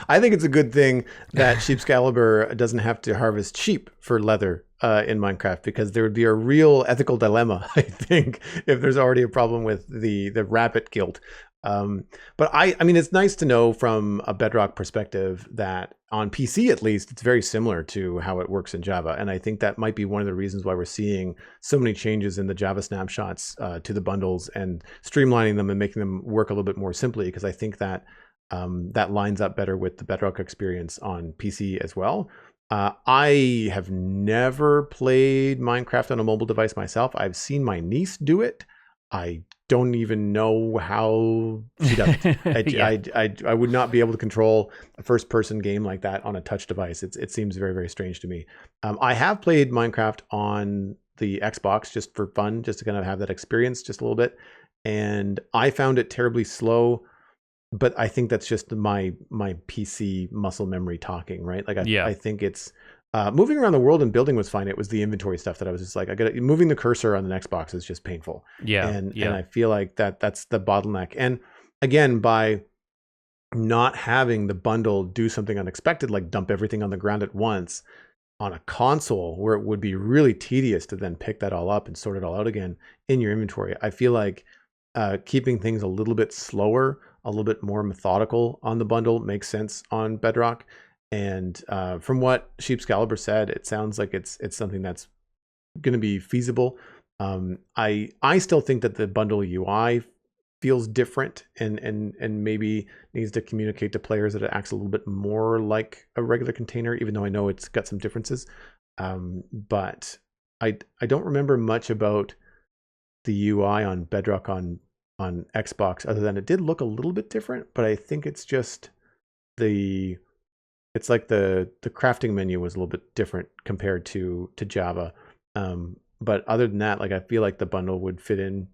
S1: I think it's a good thing that Sheepscalibur doesn't have to harvest sheep for leather in Minecraft, because there would be a real ethical dilemma, I think, if there's already a problem with the rabbit guild. But I mean, it's nice to know from a Bedrock perspective that on PC, at least, it's very similar to how it works in Java. And I think that might be one of the reasons why we're seeing so many changes in the Java snapshots to the bundles and streamlining them and making them work a little bit more simply, because I think that that lines up better with the Bedrock experience on PC as well. I have never played Minecraft on a mobile device myself. I've seen my niece do it. I don't even know how she does it.
S2: Yeah.
S1: I would not be able to control a first-person game like that on a touch device. It seems very, very strange to me. I have played Minecraft on the Xbox just for fun, just to kind of have that experience just a little bit. And I found it terribly slow, but I think that's just my PC muscle memory talking, right? Like I think it's moving around the world and building was fine. It was the inventory stuff that I was just like, moving the cursor on the Xbox is just painful. And I feel like that's the bottleneck. And again, by not having the bundle do something unexpected, like dump everything on the ground at once on a console, where it would be really tedious to then pick that all up and sort it all out again in your inventory, I feel like keeping things a little bit slower, a little bit more methodical on the bundle makes sense on Bedrock. And from what Sheepscalibur said, it sounds like it's something that's going to be feasible. I still think that the bundle UI feels different and maybe needs to communicate to players that it acts a little bit more like a regular container, even though I know it's got some differences. But I don't remember much about the UI on Bedrock on Xbox, other than it did look a little bit different. But I think it's just it's like the crafting menu was a little bit different compared to Java. But other than that, like, I feel like the bundle would fit in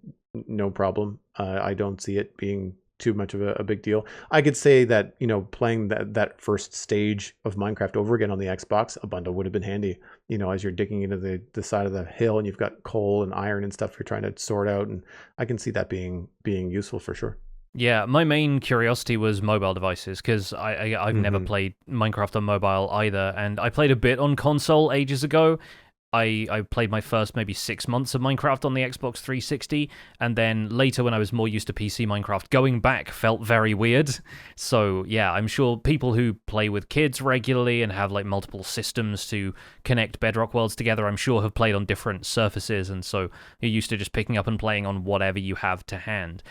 S1: no problem. I don't see it being too much of a big deal. I could say that, playing that first stage of Minecraft over again on the Xbox, a bundle would have been handy, as you're digging into the side of the hill and you've got coal and iron and stuff you're trying to sort out. And I can see that being useful for sure.
S2: Yeah, my main curiosity was mobile devices, because I've never played Minecraft on mobile either, and I played a bit on console ages ago. I played my first maybe 6 months of Minecraft on the Xbox 360, and then later when I was more used to PC Minecraft, going back felt very weird. So yeah, I'm sure people who play with kids regularly and have like multiple systems to connect Bedrock worlds together, I'm sure have played on different surfaces, and so you're used to just picking up and playing on whatever you have to hand.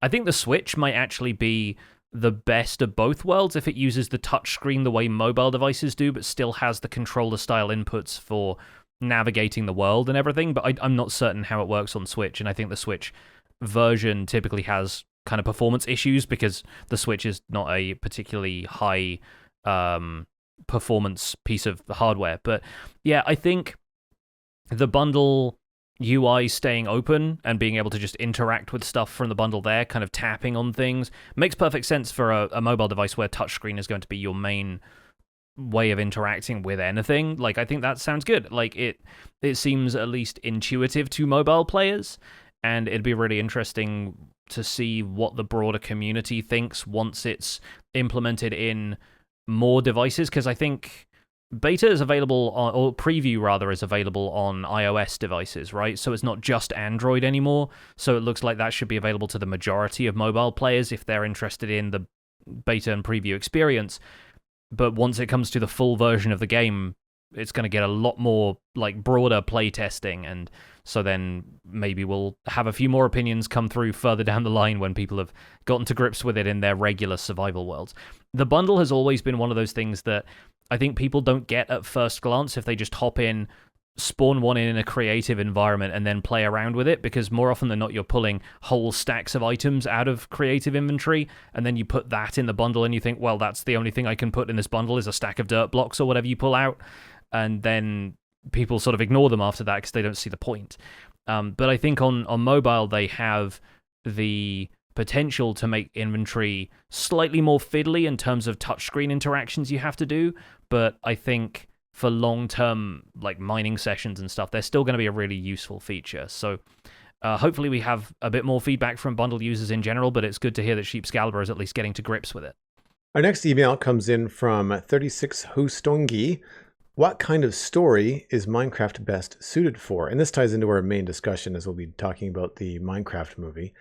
S2: I think the Switch might actually be the best of both worlds if it uses the touchscreen the way mobile devices do, but still has the controller-style inputs for navigating the world and everything. But I'm not certain how it works on Switch, and I think the Switch version typically has kind of performance issues because the Switch is not a particularly high performance piece of hardware. But yeah, I think the bundle UI staying open and being able to just interact with stuff from the bundle there, kind of tapping on things, makes perfect sense for a mobile device where touchscreen is going to be your main way of interacting with anything. Like, I think that sounds good. Like, it seems at least intuitive to mobile players, and it'd be really interesting to see what the broader community thinks once it's implemented in more devices, because I think beta is available on, or preview rather, is available on iOS devices, right? So it's not just Android anymore. So it looks like that should be available to the majority of mobile players if they're interested in the beta and preview experience. But once it comes to the full version of the game, it's going to get a lot more like broader play testing, and so then maybe we'll have a few more opinions come through further down the line when people have gotten to grips with it in their regular survival worlds. The bundle has always been one of those things that I think people don't get at first glance if they just hop in, spawn one in a creative environment, and then play around with it, because more often than not, you're pulling whole stacks of items out of creative inventory, and then you put that in the bundle, and you think, well, that's the only thing I can put in this bundle is a stack of dirt blocks or whatever you pull out, and then people sort of ignore them after that because they don't see the point. But I think on mobile, they have the potential to make inventory slightly more fiddly in terms of touchscreen interactions you have to do, but I think for long-term like mining sessions and stuff, they're still going to be a really useful feature. So hopefully we have a bit more feedback from bundle users in general, but it's good to hear that Sheepscalibur is at least getting to grips with it.
S1: Our next email comes in from 36 Hustongi. What kind of story is Minecraft best suited for? And this ties into our main discussion, as we'll be talking about the Minecraft movie.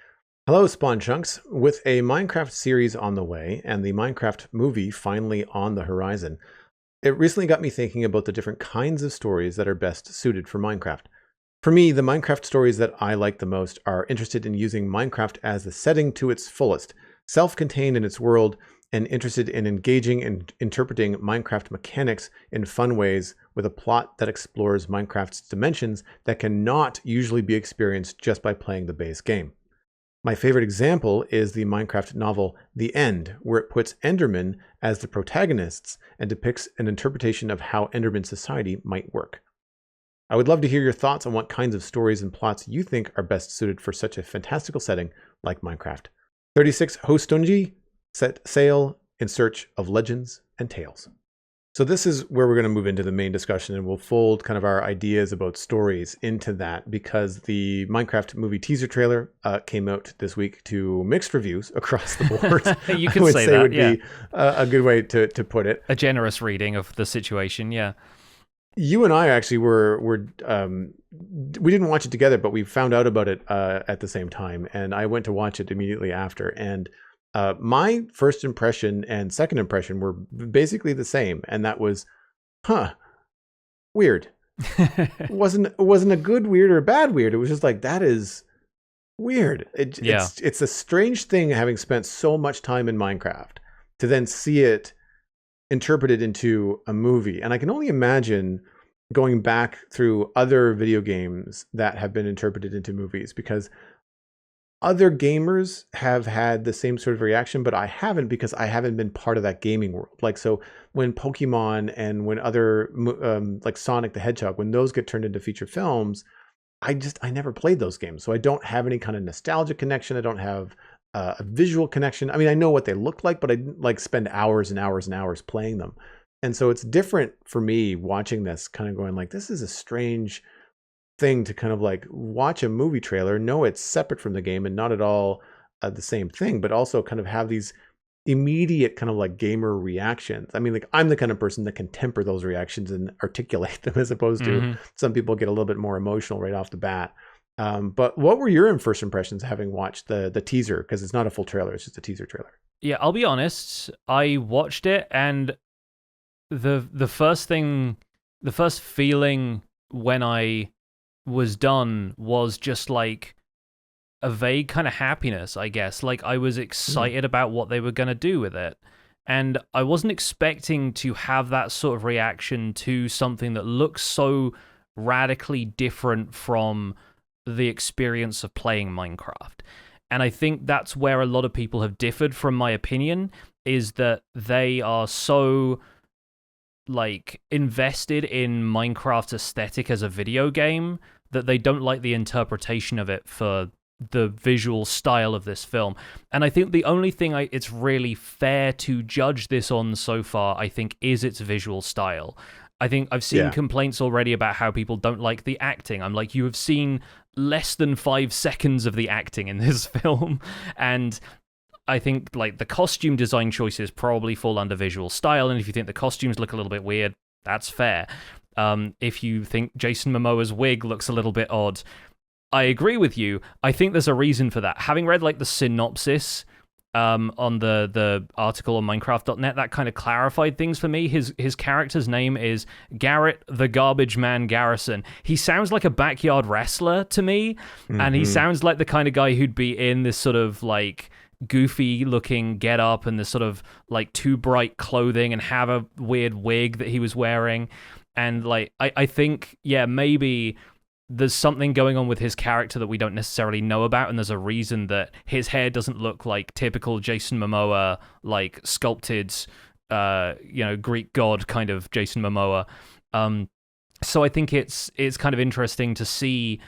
S1: Hello, Spawn Chunks. With a Minecraft series on the way and the Minecraft movie finally on the horizon, it recently got me thinking about the different kinds of stories that are best suited for Minecraft. For me, the Minecraft stories that I like the most are interested in using Minecraft as the setting to its fullest, self-contained in its world, and interested in engaging and interpreting Minecraft mechanics in fun ways with a plot that explores Minecraft's dimensions that cannot usually be experienced just by playing the base game. My favorite example is the Minecraft novel The End, where it puts Endermen as the protagonists and depicts an interpretation of how Enderman society might work. I would love to hear your thoughts on what kinds of stories and plots you think are best suited for such a fantastical setting like Minecraft. 36 Hostunji set sail in search of legends and tales. So this is where we're going to move into the main discussion, and we'll fold kind of our ideas about stories into that, because the Minecraft movie teaser trailer came out this week to mixed reviews across the board.
S2: You could
S1: I would
S2: say
S1: say
S2: that,
S1: would
S2: yeah.
S1: be a good way to put it.
S2: A generous reading of the situation, yeah.
S1: You and I actually were we didn't watch it together, but we found out about it at the same time, and I went to watch it immediately after. And my first impression and second impression were basically the same, and that was, weird. It wasn't a good weird or a bad weird. It was just like, that is weird. It's a strange thing, having spent so much time in Minecraft, to then see it interpreted into a movie. And I can only imagine going back through other video games that have been interpreted into movies, because other gamers have had the same sort of reaction, but I haven't, because I haven't been part of that gaming world. Like, so when Pokemon and when other like Sonic the Hedgehog, when those get turned into feature films, I never played those games. So I don't have any kind of nostalgia connection. I don't have a visual connection. I mean, I know what they look like, but I didn't like spend hours and hours and hours playing them. And so it's different for me watching this, kind of going like, this is a strange thing to kind of like watch a movie trailer, know it's separate from the game and not at all the same thing, but also kind of have these immediate kind of like gamer reactions. I mean, like, I'm the kind of person that can temper those reactions and articulate them, as opposed to some people get a little bit more emotional right off the bat. But what were your first impressions having watched the teaser? Because it's not a full trailer, it's just a teaser trailer.
S2: Yeah, I'll be honest. I watched it, and the first feeling when I was done was just like a vague kind of happiness, I guess. Like, I was excited about what they were going to do with it. And I wasn't expecting to have that sort of reaction to something that looks so radically different from the experience of playing Minecraft. And I think that's where a lot of people have differed from my opinion, is that they are so like invested in Minecraft's aesthetic as a video game that they don't like the interpretation of it for the visual style of this film. And I think the only thing it's really fair to judge this on so far, I think, is its visual style. I think I've seen complaints already about how people don't like the acting. I'm like, you have seen less than 5 seconds of the acting in this film. And I think like the costume design choices probably fall under visual style. And if you think the costumes look a little bit weird, that's fair. If you think Jason Momoa's wig looks a little bit odd, I agree with you. I think there's a reason for that. Having read like the synopsis on the article on Minecraft.net, that kind of clarified things for me. His character's name is Garrett the Garbage Man Garrison. He sounds like a backyard wrestler to me, and he sounds like the kind of guy who'd be in this sort of like goofy looking get up and this sort of like too bright clothing and have a weird wig that he was wearing. And like I think, yeah, maybe there's something going on with his character that we don't necessarily know about, and there's a reason that his hair doesn't look like typical Jason Momoa, like sculpted, Greek god kind of Jason Momoa. So I think it's kind of interesting to see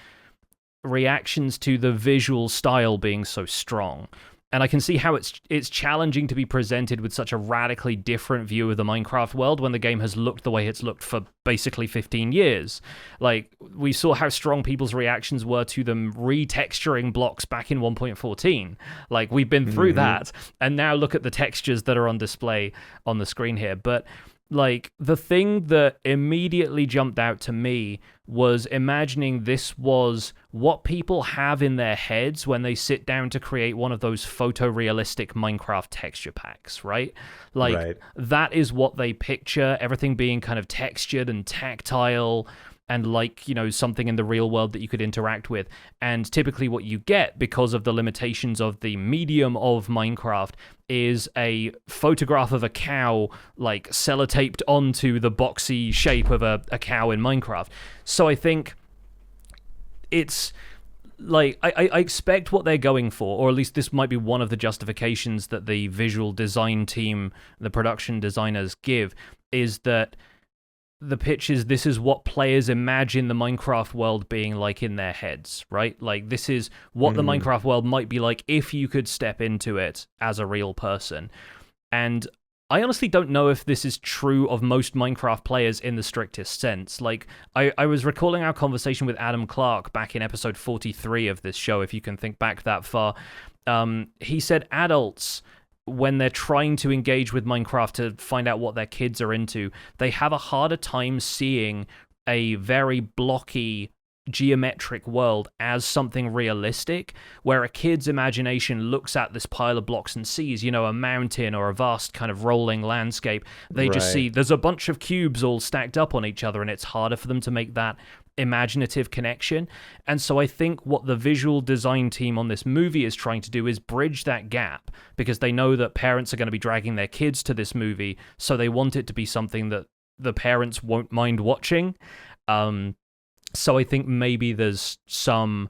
S2: reactions to the visual style being so strong. And I can see how it's challenging to be presented with such a radically different view of the Minecraft world when the game has looked the way it's looked for basically 15 years. Like, we saw how strong people's reactions were to them retexturing blocks back in 1.14. Like, we've been through that, and now look at the textures that are on display on the screen here. But like the thing that immediately jumped out to me was imagining this was what people have in their heads when they sit down to create one of those photorealistic Minecraft texture packs, right? Like
S1: Right.
S2: that is what they picture, everything being kind of textured and tactile and like, you know, something in the real world that you could interact with. And typically what you get, because of the limitations of the medium of Minecraft, is a photograph of a cow like sellotaped onto the boxy shape of a cow in Minecraft. So I think it's like I expect what they're going for, or at least this might be one of the justifications that the visual design team, the production designers give, is that the pitch is this is what players imagine the Minecraft world being like in their heads, right? Like this is what the Minecraft world might be like if you could step into it as a real person. And I honestly don't know if this is true of most Minecraft players in the strictest sense. Like, I was recalling our conversation with Adam Clark back in episode 43 of this show, if you can think back that far. He said adults, when they're trying to engage with Minecraft to find out what their kids are into, they have a harder time seeing a very blocky geometric world as something realistic, where a kid's imagination looks at this pile of blocks and sees, you know, a mountain or a vast kind of rolling landscape. They just see there's a bunch of cubes all stacked up on each other, and it's harder for them to make that imaginative connection. And so I think what the visual design team on this movie is trying to do is bridge that gap, because they know that parents are going to be dragging their kids to this movie, so they want it to be something that the parents won't mind watching. So I think maybe there's some,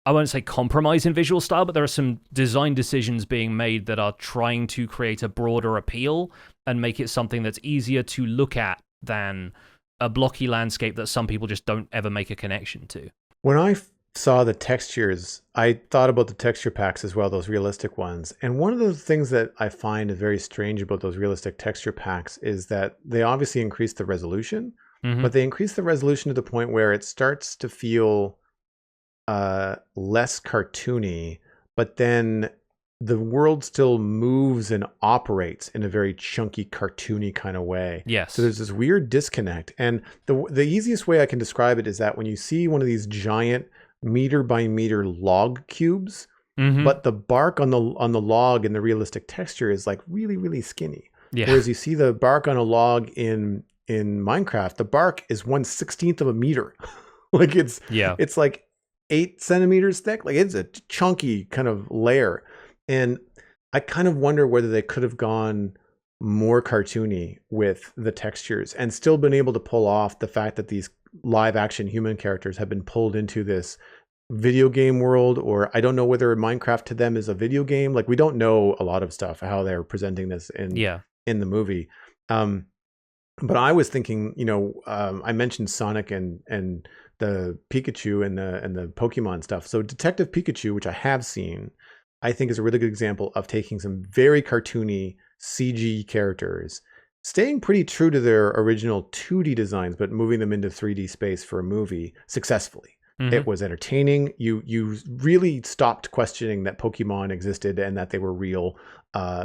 S2: I won't say compromise in visual style, but there are some design decisions being made that are trying to create a broader appeal and make it something that's easier to look at than a blocky landscape that some people just don't ever make a connection to.
S1: When I saw the textures, I thought about the texture packs as well, those realistic ones. And one of the things that I find very strange about those realistic texture packs is that they obviously increase the resolution, but they increase the resolution to the point where it starts to feel less cartoony, but then the world still moves and operates in a very chunky, cartoony kind of way.
S2: Yes.
S1: So there's this weird disconnect. And the easiest way I can describe it is that when you see one of these giant meter by meter log cubes, but the bark on the log in the realistic texture is like really, really skinny. Yeah. Whereas you see the bark on a log in Minecraft, the bark is 1/16 of a meter. Like it's like 8 centimeters thick. Like it's a chunky kind of layer. And I kind of wonder whether they could have gone more cartoony with the textures and still been able to pull off the fact that these live action human characters have been pulled into this video game world, or I don't know whether Minecraft to them is a video game. Like we don't know a lot of stuff, how they're presenting this in the movie. But I was thinking, you know, I mentioned Sonic and the Pikachu and the Pokemon stuff. So Detective Pikachu, which I have seen, I think is a really good example of taking some very cartoony CG characters, staying pretty true to their original 2D designs, but moving them into 3D space for a movie successfully. It was entertaining. You really stopped questioning that Pokemon existed and that they were real,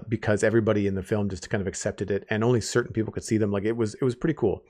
S1: because everybody in the film just kind of accepted it, and only certain people could see them. Like it was pretty cool.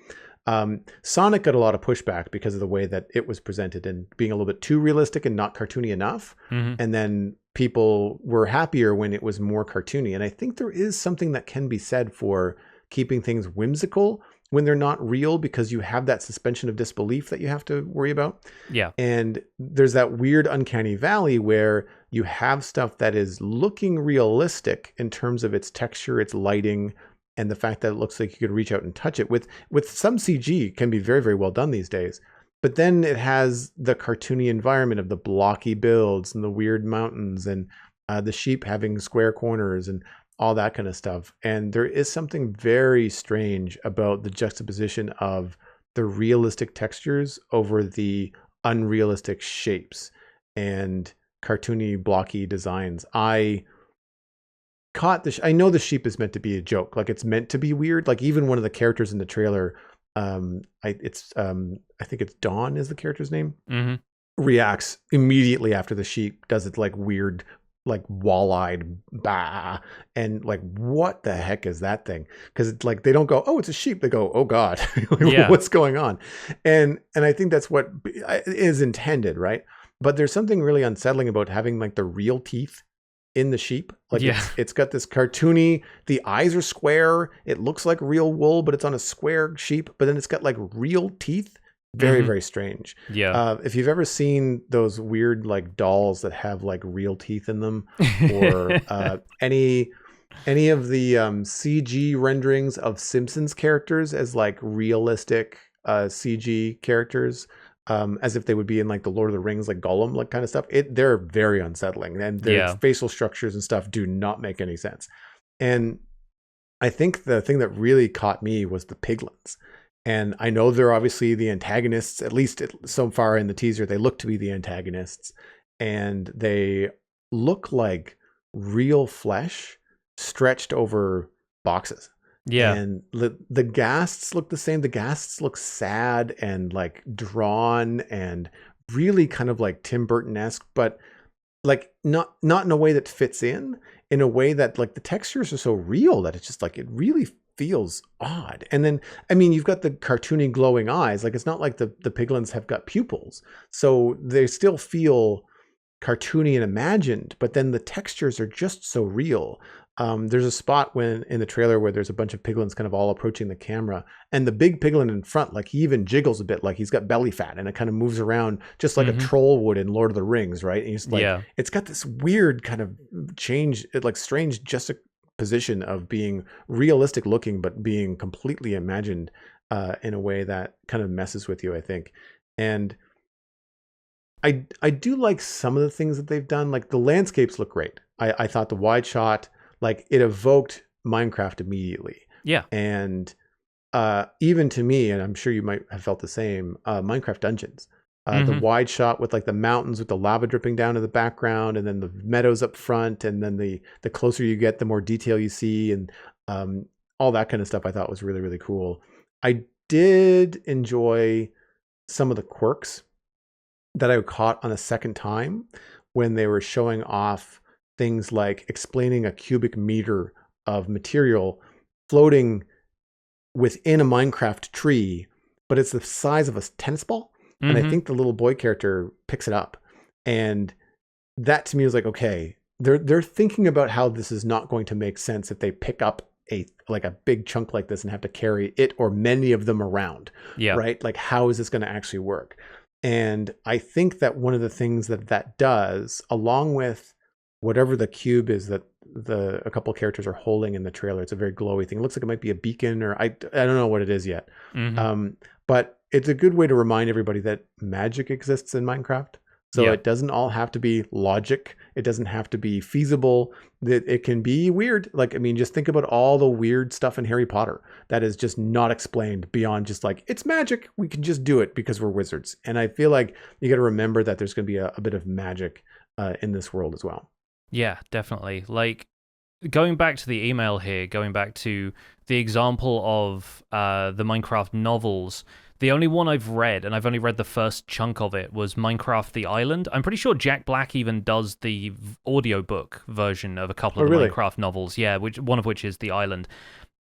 S1: Sonic got a lot of pushback because of the way that it was presented and being a little bit too realistic and not cartoony enough. And then people were happier when it was more cartoony. And I think there is something that can be said for keeping things whimsical when they're not real, because you have that suspension of disbelief that you have to worry about. Yeah. And there's that weird uncanny valley where you have stuff that is looking realistic in terms of its texture, its lighting, and the fact that it looks like you could reach out and touch it. With some CG can be very, very well done these days. But then it has the cartoony environment of the blocky builds and the weird mountains and the sheep having square corners and all that kind of stuff. And there is something very strange about the juxtaposition of the realistic textures over the unrealistic shapes and cartoony, blocky designs. I caught I know the sheep is meant to be a joke. Like it's meant to be weird. Like even one of the characters in the trailer, I think it's Dawn is the character's name, reacts immediately after the sheep does its like weird like wall-eyed, bah, and like, what the heck is that thing? Because it's like they don't go, oh, it's a sheep. They go, oh God,
S2: Yeah.
S1: what's going on? And I think that's what is intended, right? But there's something really unsettling about having like the real teeth in the sheep. Like
S2: Yeah.
S1: it's got this cartoony, the eyes are square, it looks like real wool, but it's on a square sheep, but then it's got like real teeth. Very, very strange.
S2: Yeah.
S1: If you've ever seen those weird like dolls that have like real teeth in them, or any of the CG renderings of Simpsons characters as like realistic CG characters, as if they would be in like the Lord of the Rings, like Gollum, like kind of stuff, they're very unsettling, and their facial structures and stuff do not make any sense. And I think the thing that really caught me was the piglins. And I know they're obviously the antagonists, at least so far in the teaser, they look to be the antagonists. And they look like real flesh stretched over boxes.
S2: Yeah.
S1: And the ghasts look the same. The ghasts look sad and like drawn and really kind of like Tim Burton-esque, but like not in a way that fits in a way that like the textures are so real that it's just like it really feels odd. And then, I mean, you've got the cartoony glowing eyes. Like, it's not like the piglins have got pupils. So they still feel cartoony and imagined, but then the textures are just so real. There's a spot when in the trailer where there's a bunch of piglins kind of all approaching the camera, and the big piglin in front, like he even jiggles a bit, like he's got belly fat, and it kind of moves around just like a troll would in Lord of the Rings, right? And he's like, it's got this weird kind of change, like strange juxtaposition of being realistic looking, but being completely imagined in a way that kind of messes with you, I think. And I do like some of the things that they've done. Like the landscapes look great. I thought the wide shot, like it evoked Minecraft immediately.
S2: Yeah.
S1: And even to me, and I'm sure you might have felt the same, Minecraft Dungeons. The wide shot with like the mountains with the lava dripping down to the background, and then the meadows up front, and then the closer you get, the more detail you see, and all that kind of stuff I thought was really, really cool. I did enjoy some of the quirks that I caught on a second time when they were showing off things like explaining a cubic meter of material floating within a Minecraft tree, but it's the size of a tennis ball. And I think the little boy character picks it up. And that to me was like, okay, they're thinking about how this is not going to make sense if they pick up a big chunk like this and have to carry it or many of them around. Yeah. Right? Like, how is this going to actually work? And I think that one of the things that does, along with whatever the cube is that a couple of characters are holding in the trailer, it's a very glowy thing. It looks like it might be a beacon, or I don't know what it is yet. But it's a good way to remind everybody that magic exists in Minecraft. So it doesn't all have to be logic. It doesn't have to be feasible. That it can be weird. Like, I mean, just think about all the weird stuff in Harry Potter that is just not explained beyond just like, it's magic. We can just do it because we're wizards. And I feel like you got to remember that there's going to be a bit of magic in this world as well.
S2: Yeah, definitely. Like, going back to the email here, going back to the example of the Minecraft novels, the only one I've read, and I've only read the first chunk of it, was Minecraft the Island. I'm pretty sure Jack Black even does the audiobook version of a couple of the Minecraft novels, one of which is The Island.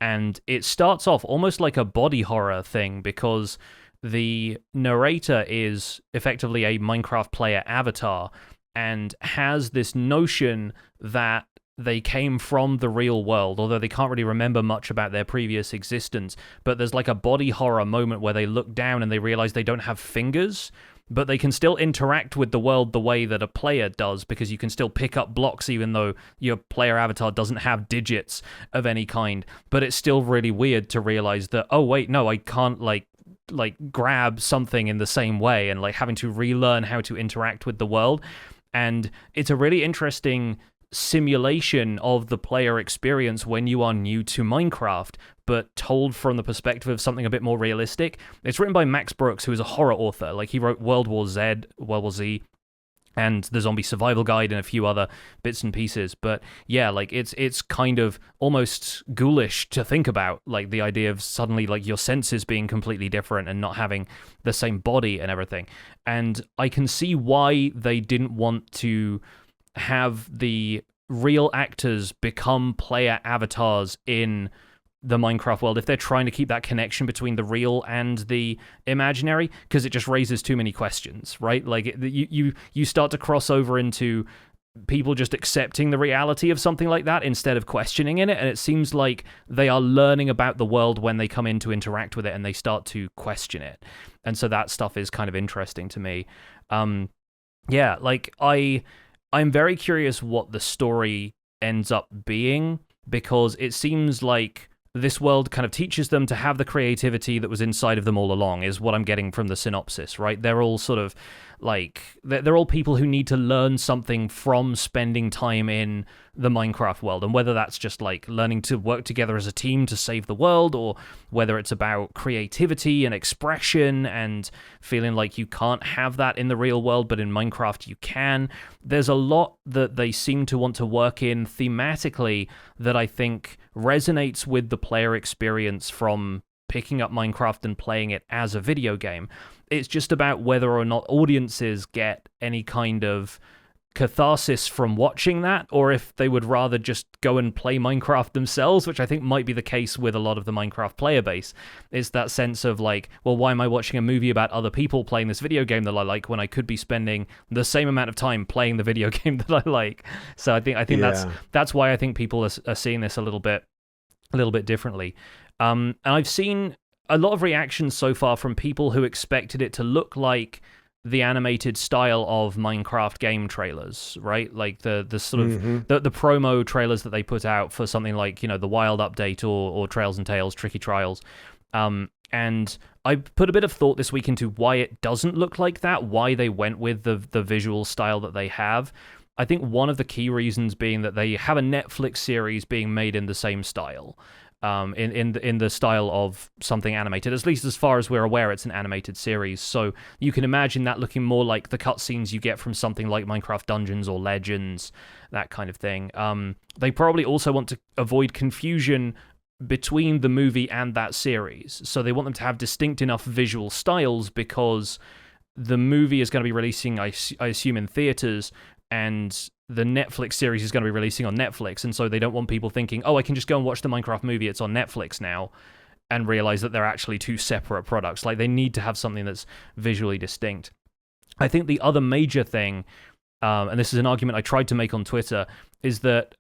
S2: And it starts off almost like a body horror thing, because the narrator is effectively a Minecraft player avatar and has this notion that they came from the real world, although they can't really remember much about their previous existence. But there's like a body horror moment where they look down and they realize they don't have fingers, but they can still interact with the world the way that a player does, because you can still pick up blocks even though your player avatar doesn't have digits of any kind. But it's still really weird to realize that, oh wait, no, I can't like grab something in the same way, and like having to relearn how to interact with the world. And it's a really interesting simulation of the player experience when you are new to Minecraft, but told from the perspective of something a bit more realistic. It's written by Max Brooks, who is a horror author. Like, he wrote World War Z, and the Zombie Survival Guide, and a few other bits and pieces. But yeah, like it's kind of almost ghoulish to think about, like the idea of suddenly like your senses being completely different and not having the same body and everything. And I can see why they didn't want to have the real actors become player avatars in the Minecraft world, if they're trying to keep that connection between the real and the imaginary, because it just raises too many questions, right? Like you start to cross over into people just accepting the reality of something like that instead of questioning in it, and it seems like they are learning about the world when they come in to interact with it and they start to question it. And so that stuff is kind of interesting to me. Yeah, like I'm very curious what the story ends up being, because it seems like this world kind of teaches them to have the creativity that was inside of them all along, is what I'm getting from the synopsis, right? They're all sort of like, they're all people who need to learn something from spending time in the Minecraft world, and whether that's just like learning to work together as a team to save the world, or whether it's about creativity and expression and feeling like you can't have that in the real world, but in Minecraft you can. There's a lot that they seem to want to work in thematically that I think resonates with the player experience from picking up Minecraft and playing it as a video game. It's just about whether or not audiences get any kind of catharsis from watching that, or if they would rather just go and play Minecraft themselves, which I think might be the case with a lot of the Minecraft player base. It's that sense of like, well, why am I watching a movie about other people playing this video game that I like when I could be spending the same amount of time playing the video game that I like? So I think that's why I think people are seeing this a little bit differently. And I've seen a lot of reactions so far from people who expected it to look like the animated style of Minecraft game trailers, right? Like the sort of the promo trailers that they put out for something like, you know, the Wild update or Trails and Tales, Tricky Trials. And I put a bit of thought this week into why it doesn't look like that, why they went with the visual style that they have. I think one of the key reasons being that they have a Netflix series being made in the same style. In the style of something animated, at least as far as we're aware, it's an animated series. So you can imagine that looking more like the cutscenes you get from something like Minecraft Dungeons or Legends, that kind of thing. They probably also want to avoid confusion between the movie and that series. So they want them to have distinct enough visual styles, because the movie is going to be releasing, I assume, in theaters, and the Netflix series is going to be releasing on Netflix, and so they don't want people thinking, oh, I can just go and watch the Minecraft movie, it's on Netflix now, and realize that they're actually two separate products. Like, they need to have something that's visually distinct. I think the other major thing, and this is an argument I tried to make on Twitter, is that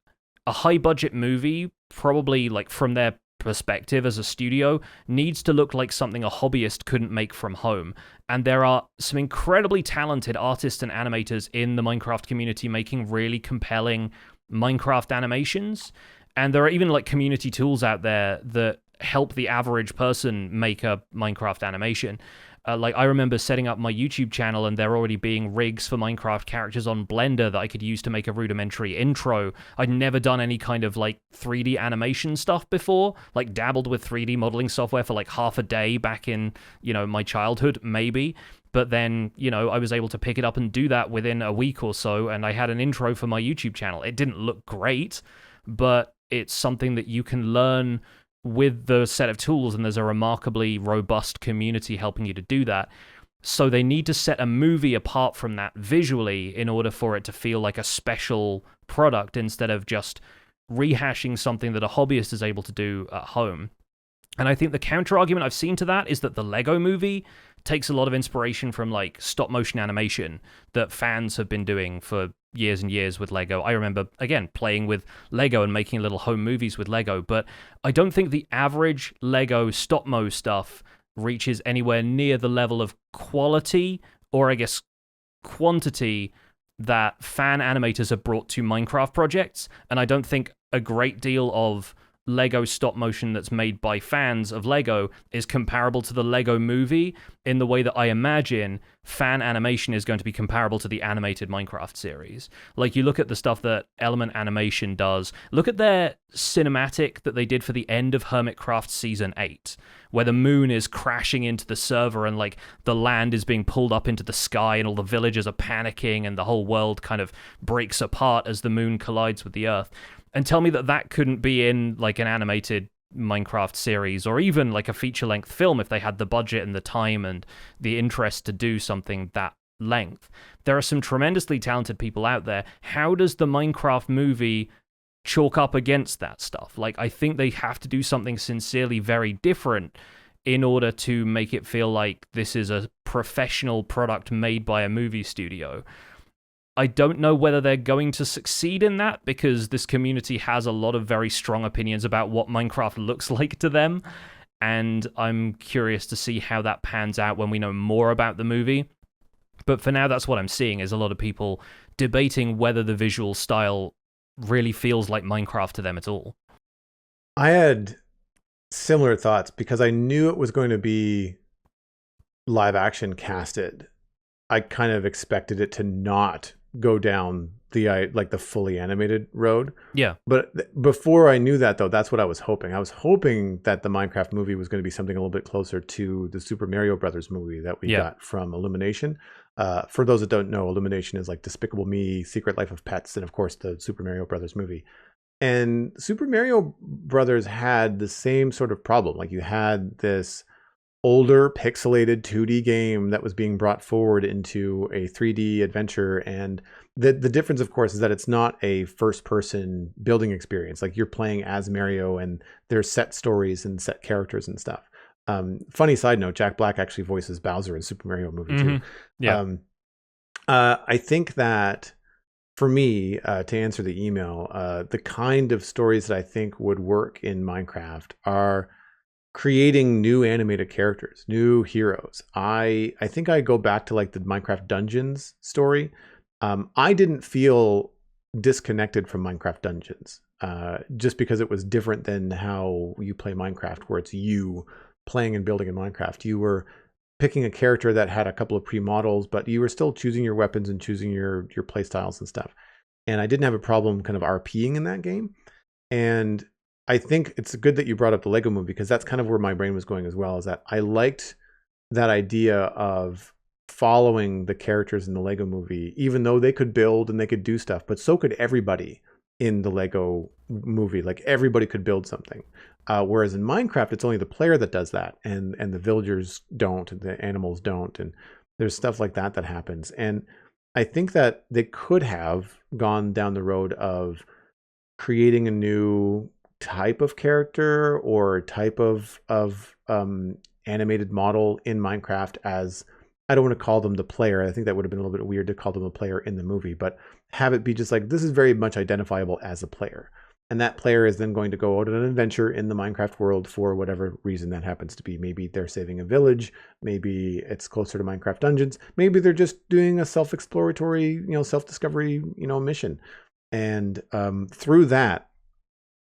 S2: a high-budget movie, probably, like, from their perspective as a studio, needs to look like something a hobbyist couldn't make from home. And there are some incredibly talented artists and animators in the Minecraft community making really compelling Minecraft animations. And there are even like community tools out there that help the average person make a Minecraft animation. Like, I remember setting up my YouTube channel and there already being rigs for Minecraft characters on Blender that I could use to make a rudimentary intro. I'd never done any kind of, like, 3D animation stuff before, like, dabbled with 3D modeling software for, like, half a day back in, you know, my childhood, maybe. But then, you know, I was able to pick it up and do that within a week or so, and I had an intro for my YouTube channel. It didn't look great, but it's something that you can learn with the set of tools, and there's a remarkably robust community helping you to do that. So they need to set a movie apart from that visually in order for it to feel like a special product instead of just rehashing something that a hobbyist is able to do at home. And I think the counter argument I've seen to that is that the Lego movie takes a lot of inspiration from like stop motion animation that fans have been doing for years and years with Lego. I remember, again, playing with Lego and making little home movies with Lego, but I don't think the average Lego stop-mo stuff reaches anywhere near the level of quality, or I guess quantity, that fan animators have brought to Minecraft projects, and I don't think a great deal of Lego stop motion that's made by fans of Lego is comparable to the Lego movie in the way that I imagine fan animation is going to be comparable to the animated Minecraft series. Like, you look at the stuff that Element Animation does, look at their cinematic that they did for the end of Hermitcraft Season 8, where the moon is crashing into the server and like the land is being pulled up into the sky and all the villagers are panicking and the whole world kind of breaks apart as the moon collides with the earth. And tell me that that couldn't be in like an animated Minecraft series, or even like a feature-length film if they had the budget and the time and the interest to do something that length. There are some tremendously talented people out there. How does the Minecraft movie chalk up against that stuff? Like, I think they have to do something sincerely very different in order to make it feel like this is a professional product made by a movie studio. I don't know whether they're going to succeed in that, because this community has a lot of very strong opinions about what Minecraft looks like to them, and I'm curious to see how that pans out when we know more about the movie. But for now, that's what I'm seeing, is a lot of people debating whether the visual style really feels like Minecraft to them at all.
S1: I had similar thoughts because I knew it was going to be live action casted. I kind of expected it to not go down the fully animated road.
S2: Yeah.
S1: But before I knew that, though, that's what I was hoping. I was hoping that the Minecraft movie was going to be something a little bit closer to the Super Mario Brothers movie that we got from Illumination. For those that don't know, Illumination is like Despicable Me, Secret Life of Pets, and of course the Super Mario Brothers movie. And Super Mario Brothers had the same sort of problem. Like, you had this older pixelated 2D game that was being brought forward into a 3D adventure, and the difference, of course, is that it's not a first person building experience. Like, you're playing as Mario, and there's set stories and set characters and stuff. Funny side note, Jack Black actually voices Bowser in Super Mario movie too.
S2: Yeah.
S1: I think that for me, to answer the email, the kind of stories that I think would work in Minecraft are creating new animated characters, new heroes. I think I go back to like the Minecraft Dungeons story. I didn't feel disconnected from Minecraft Dungeons, just because it was different than how you play Minecraft, where it's you playing and building in Minecraft. You were picking a character that had a couple of pre-models, but you were still choosing your weapons and choosing your play styles and stuff. And I didn't have a problem kind of RPing in that game. And I think it's good that you brought up the Lego movie, because that's kind of where my brain was going as well, is that I liked that idea of following the characters in the Lego movie, even though they could build and they could do stuff, but so could everybody in the Lego movie. Like, everybody could build something. Whereas in Minecraft, it's only the player that does that, and the villagers don't, and the animals don't, and there's stuff like that that happens. And I think that they could have gone down the road of creating a new type of character or type of animated model in Minecraft. As I don't want to call them the player. I think that would have been a little bit weird to call them a player in the movie, but have it be just like, this is very much identifiable as a player. And that player is then going to go out on an adventure in the Minecraft world for whatever reason that happens to be. Maybe they're saving a village. Maybe it's closer to Minecraft Dungeons. Maybe they're just doing a self-exploratory, self-discovery, mission. And through that,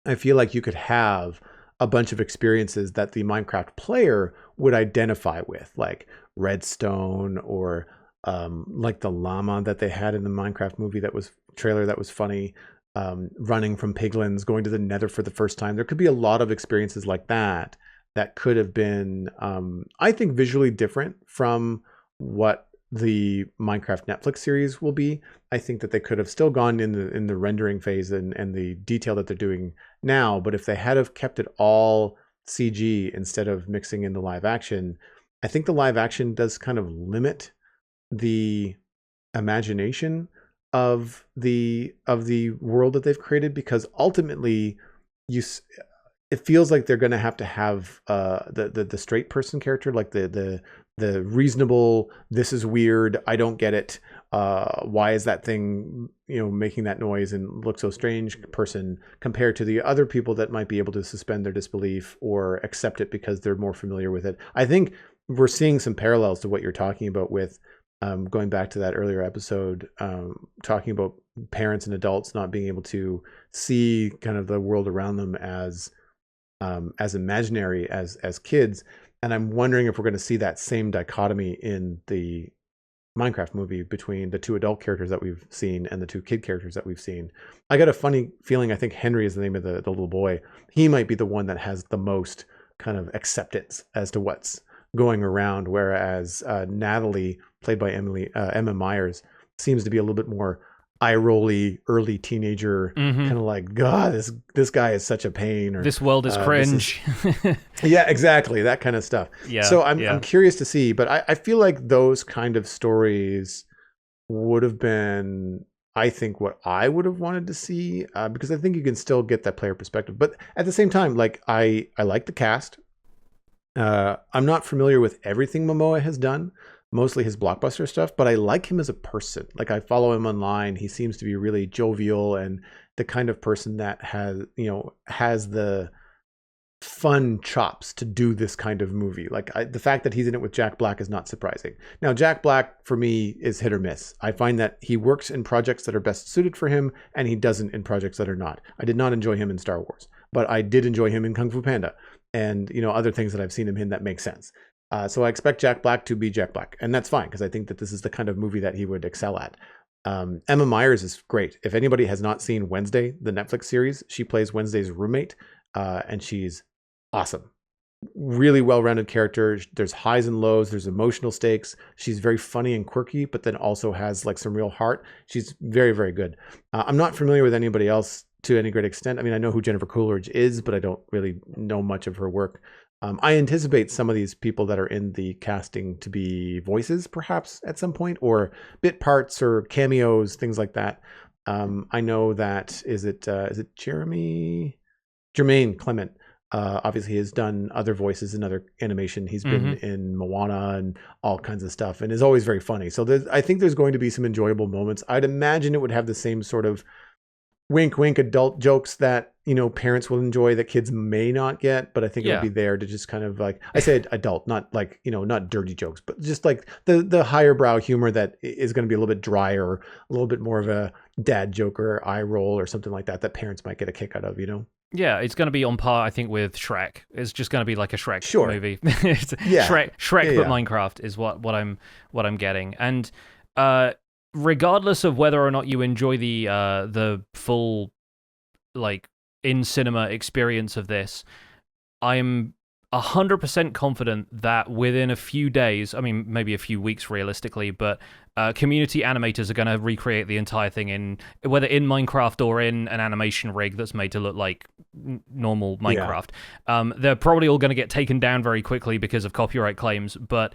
S1: I feel like you could have a bunch of experiences that the Minecraft player would identify with, like Redstone, or like the llama that they had in the Minecraft movie trailer that was funny. Running from piglins, going to the nether for the first time. There could be a lot of experiences like that could have been, I think, visually different from what the Minecraft Netflix series will be. I think that they could have still gone in the rendering phase and the detail that they're doing now. But if they had have kept it all CG instead of mixing in the live action, I think the live action does kind of limit the imagination of the world that they've created, because ultimately it feels like they're going to have the straight person character, like the reasonable, this is weird, I don't get it, why is that thing making that noise and look so strange person, compared to the other people that might be able to suspend their disbelief or accept it because they're more familiar with it. I think we're seeing some parallels to what you're talking about with going back to that earlier episode, talking about parents and adults not being able to see kind of the world around them as imaginary as kids. And I'm wondering if we're going to see that same dichotomy in the Minecraft movie between the two adult characters that we've seen and the two kid characters that we've seen. I got a funny feeling, I think Henry is the name of the little boy. He might be the one that has the most kind of acceptance as to what's going around, whereas Natalie, played by Emma Myers, seems to be a little bit more, eye-rolly early teenager kind of like, God, this guy is such a pain, or
S2: this world is cringe.
S1: Yeah, exactly, that kind of stuff.
S2: Yeah.
S1: So I'm curious to see, but I feel like those kind of stories would have been, I think, what I would have wanted to see, because I think you can still get that player perspective. But at the same time, like I like the cast. I'm not familiar with everything Momoa has done, mostly his blockbuster stuff, but I like him as a person. Like, I follow him online. He seems to be really jovial and the kind of person that has the fun chops to do this kind of movie. Like, the fact that he's in it with Jack Black is not surprising. Now, Jack Black for me is hit or miss. I find that he works in projects that are best suited for him, and he doesn't in projects that are not. I did not enjoy him in Star Wars, but I did enjoy him in Kung Fu Panda and other things that I've seen him in that make sense. So I expect Jack Black to be Jack Black, and that's fine because I think that this is the kind of movie that he would excel at. Emma Myers is great. If anybody has not seen Wednesday, the Netflix series, she plays Wednesday's roommate, and she's awesome. Really well-rounded character. There's highs and lows. There's emotional stakes. She's very funny and quirky, but then also has like some real heart. She's very, very good. I'm not familiar with anybody else to any great extent. I mean, I know who Jennifer Coolidge is, but I don't really know much of her work. I anticipate some of these people that are in the casting to be voices, perhaps at some point, or bit parts or cameos, things like that. I know that is it Jermaine Clement. Obviously, has done other voices in other animation. He's been in Moana and all kinds of stuff, and is always very funny. So I think there's going to be some enjoyable moments. I'd imagine it would have the same sort of wink, wink adult jokes that parents will enjoy that kids may not get, but I think it would be there to just kind of like, I said adult, not like not dirty jokes, but just like the higher brow humor that is going to be a little bit drier, a little bit more of a dad joke or eye roll or something like that parents might get a kick out of.
S2: Yeah, it's going to be on par, I think, with Shrek. It's just going to be like a Shrek movie. Shrek, but Minecraft is what I'm getting. And regardless of whether or not you enjoy the full like in cinema experience of this, I'm 100% confident that within a few days, I mean maybe a few weeks realistically, but community animators are going to recreate the entire thing whether in Minecraft or in an animation rig that's made to look like normal Minecraft. They're probably all going to get taken down very quickly because of copyright claims, but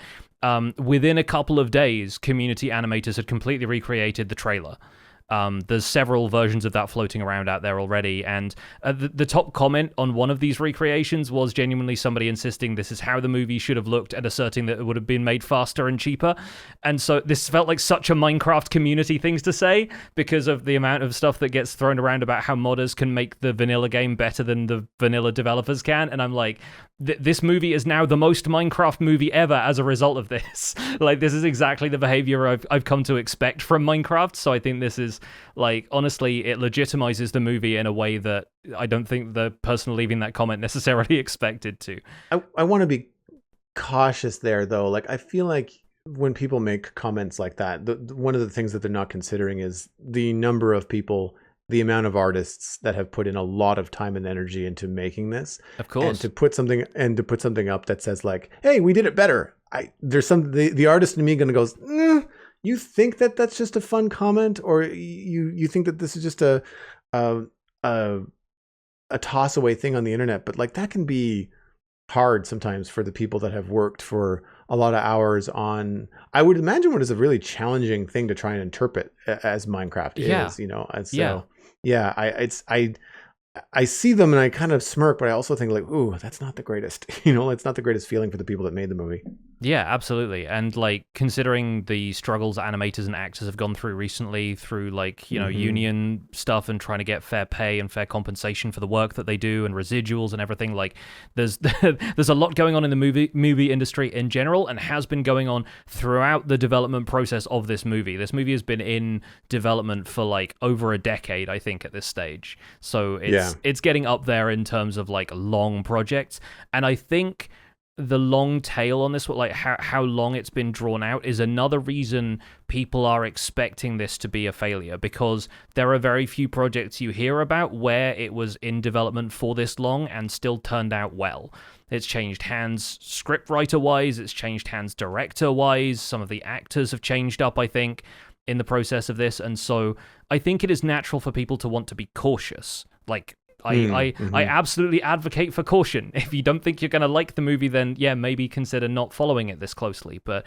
S2: within a couple of days, community animators had completely recreated the trailer. There's several versions of that floating around out there already, and the top comment on one of these recreations was genuinely somebody insisting this is how the movie should have looked and asserting that it would have been made faster and cheaper. And so this felt like such a Minecraft community things to say because of the amount of stuff that gets thrown around about how modders can make the vanilla game better than the vanilla developers can. And I'm like, this movie is now the most Minecraft movie ever as a result of this. Like, this is exactly the behavior I've come to expect from Minecraft. So I think this is, like, honestly, it legitimizes the movie in a way that I don't think the person leaving that comment necessarily expected to.
S1: I want to be cautious there, though. Like, I feel like when people make comments like that, one of the things that they're not considering is the number of people, the amount of artists that have put in a lot of time and energy into making this.
S2: Of course.
S1: And to put something up that says like, hey, we did it better. There's the artist in me going to go, you think that that's just a fun comment, or you think that this is just a toss away thing on the internet, but like that can be hard sometimes for the people that have worked for a lot of hours on, I would imagine, what is a really challenging thing to try and interpret as Minecraft is, and so I see them and I kind of smirk, but I also think like, ooh, that's not the greatest, it's not the greatest feeling for the people that made the movie.
S2: Yeah, absolutely. And like, considering the struggles animators and actors have gone through recently through like, union stuff and trying to get fair pay and fair compensation for the work that they do and residuals and everything, like there's a lot going on in the movie industry in general, and has been going on throughout the development process of this movie. This movie has been in development for like over a decade, I think, at this stage. So it's getting up there in terms of like long projects. And I think the long tail on this, like how long it's been drawn out, is another reason people are expecting this to be a failure, because there are very few projects you hear about where it was in development for this long and still turned out well. It's changed hands scriptwriter-wise, it's changed hands director-wise, some of the actors have changed up, I think. in the process of this, and so I think it is natural for people to want to be cautious. Like, I absolutely advocate for caution. If you don't think you're going to like the movie, then yeah, maybe consider not following it this closely. But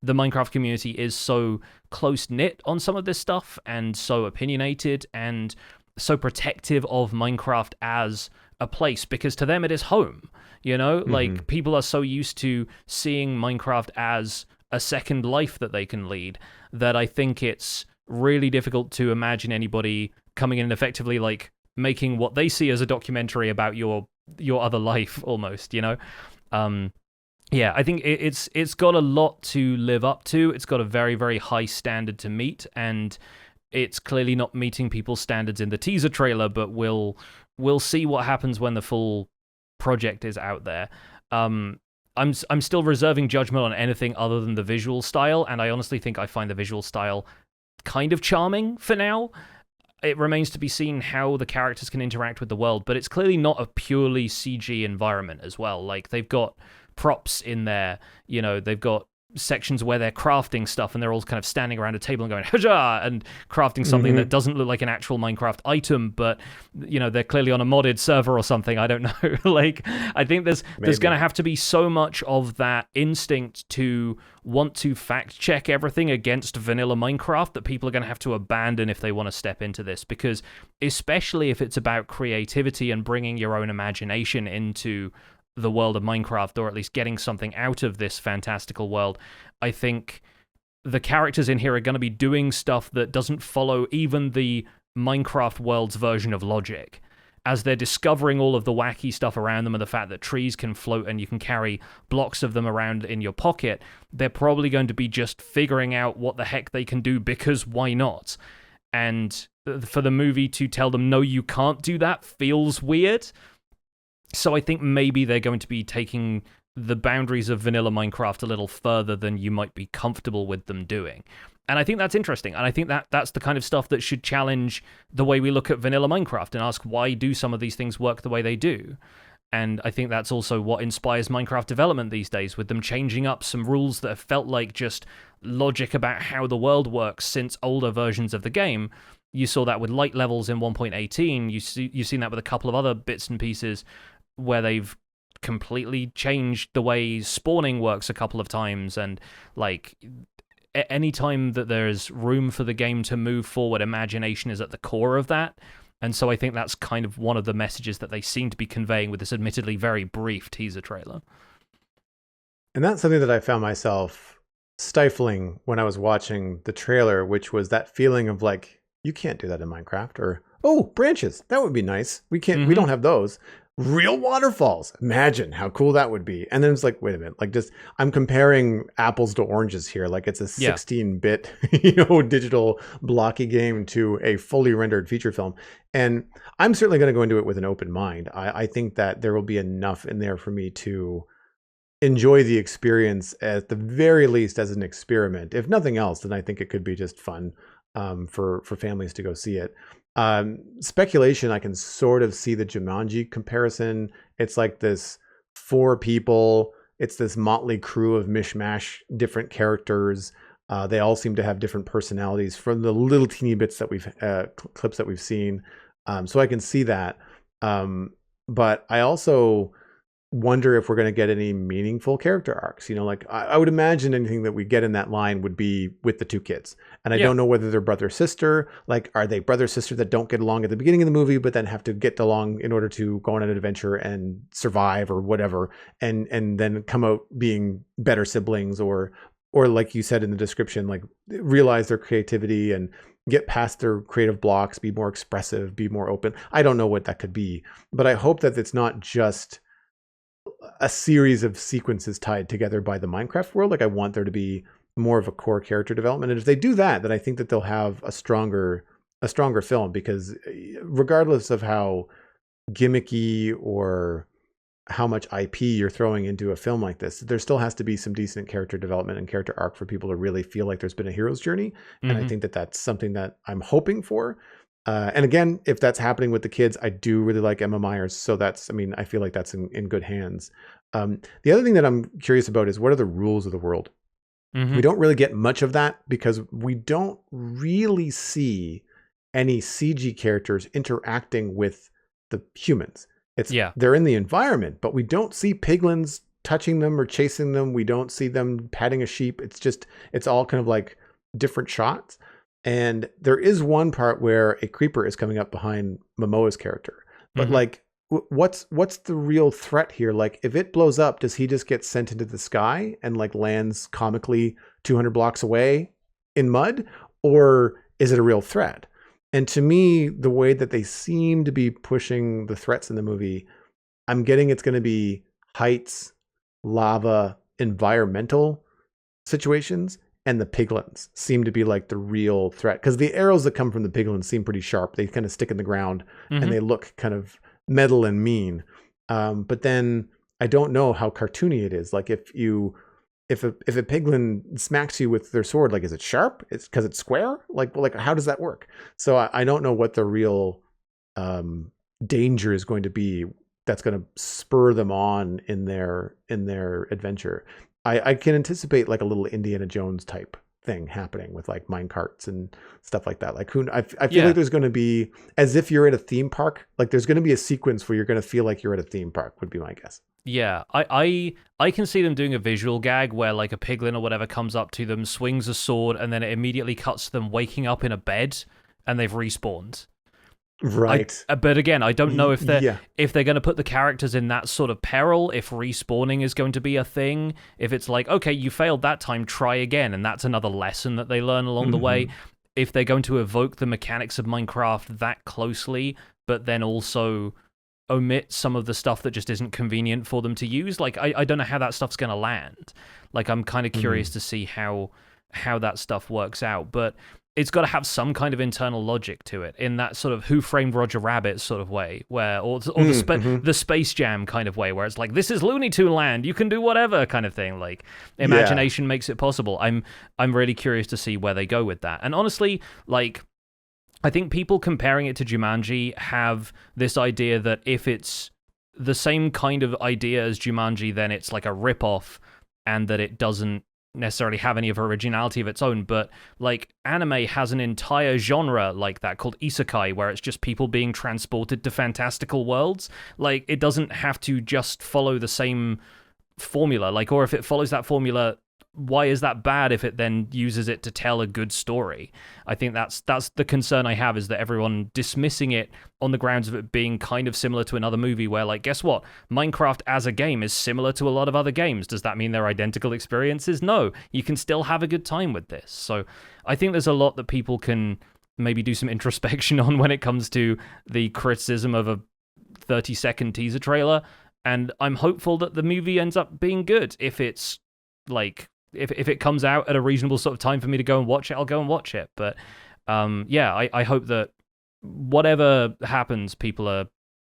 S2: the Minecraft community is so close-knit on some of this stuff, and so opinionated, and so protective of Minecraft as a place, because to them it is home. You know, like, people are so used to seeing Minecraft as a second life that they can lead, that I think it's really difficult to imagine anybody coming in and effectively, like, making what they see as a documentary about your other life, almost, you know? Yeah, I think it's got a lot to live up to. It's got a very, very high standard to meet, and it's clearly not meeting people's standards in the teaser trailer, but we'll see what happens when the full project is out there. I'm still reserving judgment on anything other than the visual style, and I honestly think I find the visual style kind of charming for now. It remains to be seen how the characters can interact with the world, but it's clearly not a purely CG environment as well. Like, they've got props in there, you know, they've got sections where they're crafting stuff and they're all kind of standing around a table and going "Hajah!" and crafting something that doesn't look like an actual Minecraft item, but, you know, they're clearly on a modded server or something. I don't know. Like, I think there's going to have to be so much of that instinct to want to fact check everything against vanilla Minecraft that people are going to have to abandon if they want to step into this, because especially if it's about creativity and bringing your own imagination into the world of Minecraft, or at least getting something out of this fantastical world, I think the characters in here are going to be doing stuff that doesn't follow even the Minecraft world's version of logic. As they're discovering all of the wacky stuff around them and the fact that trees can float and you can carry blocks of them around in your pocket, they're probably going to be just figuring out what the heck they can do, because why not? And for the movie to tell them, no, you can't do that, feels weird. So I think maybe they're going to be taking the boundaries of vanilla Minecraft a little further than you might be comfortable with them doing. And I think that's interesting. And I think that's the kind of stuff that should challenge the way we look at vanilla Minecraft and ask, why do some of these things work the way they do? And I think that's also what inspires Minecraft development these days, with them changing up some rules that have felt like just logic about how the world works since older versions of the game. You saw that with light levels in 1.18. You've seen that with a couple of other bits and pieces where they've completely changed the way spawning works a couple of times, and like any time that there's room for the game to move forward, imagination is at the core of that. And so I think that's kind of one of the messages that they seem to be conveying with this admittedly very brief teaser trailer.
S1: And that's something that I found myself stifling when I was watching the trailer, which was that feeling of like, you can't do that in Minecraft, or, oh, branches, that would be nice. We don't have those. Real waterfalls. Imagine how cool that would be. And then it's like, wait a minute, like, just, I'm comparing apples to oranges here. Like, it's a 16-bit, digital blocky game to a fully rendered feature film. And I'm certainly going to go into it with an open mind. I think that there will be enough in there for me to enjoy the experience, at the very least as an experiment. If nothing else, then I think it could be just fun for families to go see it. Speculation, I can sort of see the Jumanji comparison. It's like this 4 people. It's this motley crew of mishmash, different characters. They all seem to have different personalities from the little teeny bits that we've clips that we've seen. So I can see that. But I also wonder if we're going to get any meaningful character arcs. Like I would imagine anything that we get in that line would be with the 2 kids. And I don't know whether they're brother sister. Like, are they brother sister that don't get along at the beginning of the movie, but then have to get along in order to go on an adventure and survive or whatever, and then come out being better siblings, or like you said in the description, like realize their creativity and get past their creative blocks, be more expressive, be more open. I don't know what that could be, but I hope that it's not just a series of sequences tied together by the Minecraft world. Like, I want there to be more of a core character development. And if they do that, then I think that they'll have a stronger film, because regardless of how gimmicky or how much IP you're throwing into a film like this, there still has to be some decent character development and character arc for people to really feel like there's been a hero's journey. And I think that that's something that I'm hoping for. And again, if that's happening with the kids, I do really like Emma Myers. So I feel like that's in good hands. The other thing that I'm curious about is, what are the rules of the world? We don't really get much of that because we don't really see any CG characters interacting with the humans. They're in the environment, but we don't see piglins touching them or chasing them. We don't see them patting a sheep. It's all kind of like different shots. And there is one part where a creeper is coming up behind Momoa's character, but like, what's the real threat here? Like, if it blows up, does he just get sent into the sky and like lands comically 200 blocks away in mud, or is it a real threat? And to me, the way that they seem to be pushing the threats in the movie, I'm getting it's going to be heights, lava, environmental situations, and the piglins seem to be like the real threat, because the arrows that come from the piglins seem pretty sharp. They kind of stick in the ground and they look kind of metal and mean. But then I don't know how cartoony it is. Like if a piglin smacks you with their sword, like, is it sharp? It's because it's square? Like how does that work? So I don't know what the real danger is going to be that's going to spur them on in their adventure. I can anticipate like a little Indiana Jones type thing happening with like mine carts and stuff like that. Like I feel like there's going to be, as if you're at a theme park, like there's going to be a sequence where you're going to feel like you're at a theme park, would be my guess.
S2: Yeah, I can see them doing a visual gag where like a piglin or whatever comes up to them, swings a sword, and then it immediately cuts to them waking up in a bed and they've respawned.
S1: Right.
S2: But again, I don't know if they're going to put the characters in that sort of peril, if respawning is going to be a thing, if it's like, okay, you failed that time, try again, and that's another lesson that they learn along the way. If they're going to evoke the mechanics of Minecraft that closely, but then also omit some of the stuff that just isn't convenient for them to use, like I don't know how that stuff's going to land. Like I'm kind of curious to see how that stuff works out, but it's got to have some kind of internal logic to it, in that sort of Who Framed Roger Rabbit sort of way, where or the Space Jam kind of way, where it's like, this is Looney Tune land, you can do whatever kind of thing. Like imagination makes it possible. I'm really curious to see where they go with that. And honestly, like, I think people comparing it to Jumanji have this idea that if it's the same kind of idea as Jumanji, then it's like a ripoff, and that it doesn't necessarily have any of originality of its own. But like, anime has an entire genre like that called isekai, where it's just people being transported to fantastical worlds. Like, it doesn't have to just follow the same formula. Like, or if it follows that formula, why is that bad if it then uses it to tell a good story? I think that's the concern I have, is that everyone dismissing it on the grounds of it being kind of similar to another movie, where like, guess what? Minecraft as a game is similar to a lot of other games. Does that mean they're identical experiences? No, you can still have a good time with this. So I think there's a lot that people can maybe do some introspection on when it comes to the criticism of a 30-second teaser trailer. And I'm hopeful that the movie ends up being good. If it's like, if it comes out at a reasonable sort of time for me to go and watch it, I'll go and watch it. But I hope that whatever happens,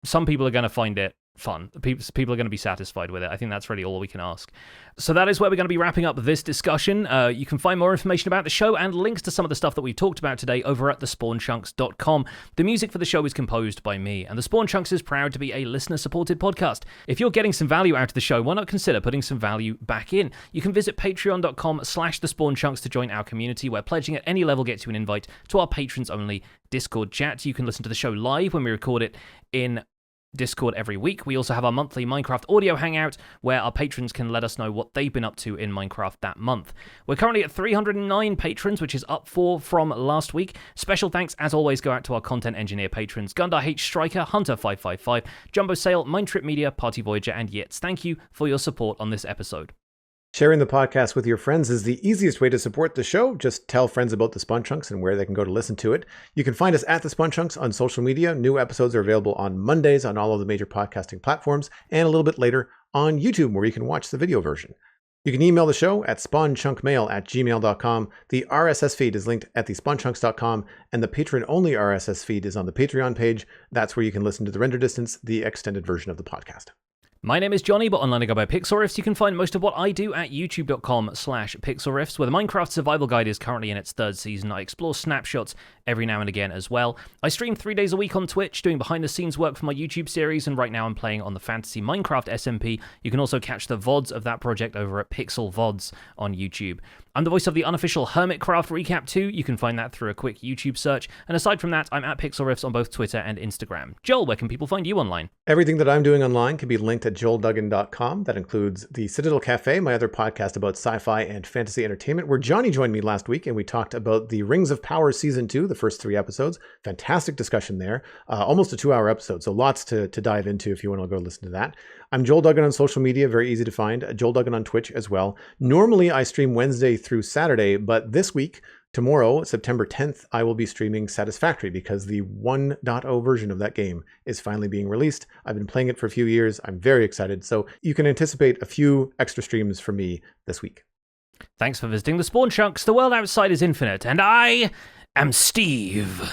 S2: some people are going to find it fun. People are going to be satisfied with it. I think that's really all we can ask. So that is where we're going to be wrapping up this discussion. You can find more information about the show and links to some of the stuff that we've talked about today over at thespawnchunks.com. The music for the show is composed by me, and The Spawn Chunks is proud to be a listener-supported podcast. If you're getting some value out of the show, why not consider putting some value back in? You can visit patreon.com/thespawnchunks to join our community, where pledging at any level gets you an invite to our patrons-only Discord chat. You can listen to the show live when we record it in Discord every week. We also have our monthly Minecraft audio hangout, where our patrons can let us know what they've been up to in Minecraft that month. We're currently at 309 patrons, which is up 4 from last week. Special thanks, as always, go out to our content engineer patrons: Gundar H. Striker, Hunter555, Jumbo Sale, Mindtrip Media, Party Voyager, and Yitz. Thank you for your support on this episode.
S1: Sharing the podcast with your friends is the easiest way to support the show. Just tell friends about the Spawn Chunks and where they can go to listen to it. You can find us at the Spawn Chunks on social media. New episodes are available on Mondays on all of the major podcasting platforms, and a little bit later on YouTube, where you can watch the video version. You can email the show at spawnchunkmail@gmail.com. The RSS feed is linked at thespawnchunks.com, and the patron-only RSS feed is on the Patreon page. That's where you can listen to the Render Distance, the extended version of the podcast.
S2: My name is Jonny, but online I go by Pixel. You can find most of what I do at youtube.com/pixelriffs, where the Minecraft Survival Guide is currently in its 3rd season. I explore snapshots every now and again as well. I stream 3 days a week on Twitch, doing behind-the-scenes work for my YouTube series, and right now I'm playing on the Fantasy Minecraft SMP. You can also catch the VODs of that project over at Pixel VODs on YouTube. I'm the voice of the unofficial Hermitcraft recap too. You can find that through a quick YouTube search. And aside from that, I'm at Pixel Riffs on both Twitter and Instagram. Joel, where can people find you online?
S1: Everything that I'm doing online can be linked at joelduggan.com. That includes the Citadel Cafe, my other podcast about sci-fi and fantasy entertainment, where Jonny joined me last week and we talked about the Rings of Power Season 2, the first 3 episodes. Fantastic discussion there. Almost a 2-hour episode, so lots to dive into if you want to go listen to that. I'm Joel Duggan on social media, very easy to find. Joel Duggan on Twitch as well. Normally I stream Wednesday through Saturday, but this week, tomorrow, September 10th, I will be streaming Satisfactory because the 1.0 version of that game is finally being released. I've been playing it for a few years. I'm very excited. So you can anticipate a few extra streams from me this week.
S2: Thanks for visiting the Spawn Chunks. The world outside is infinite, and I am Steve.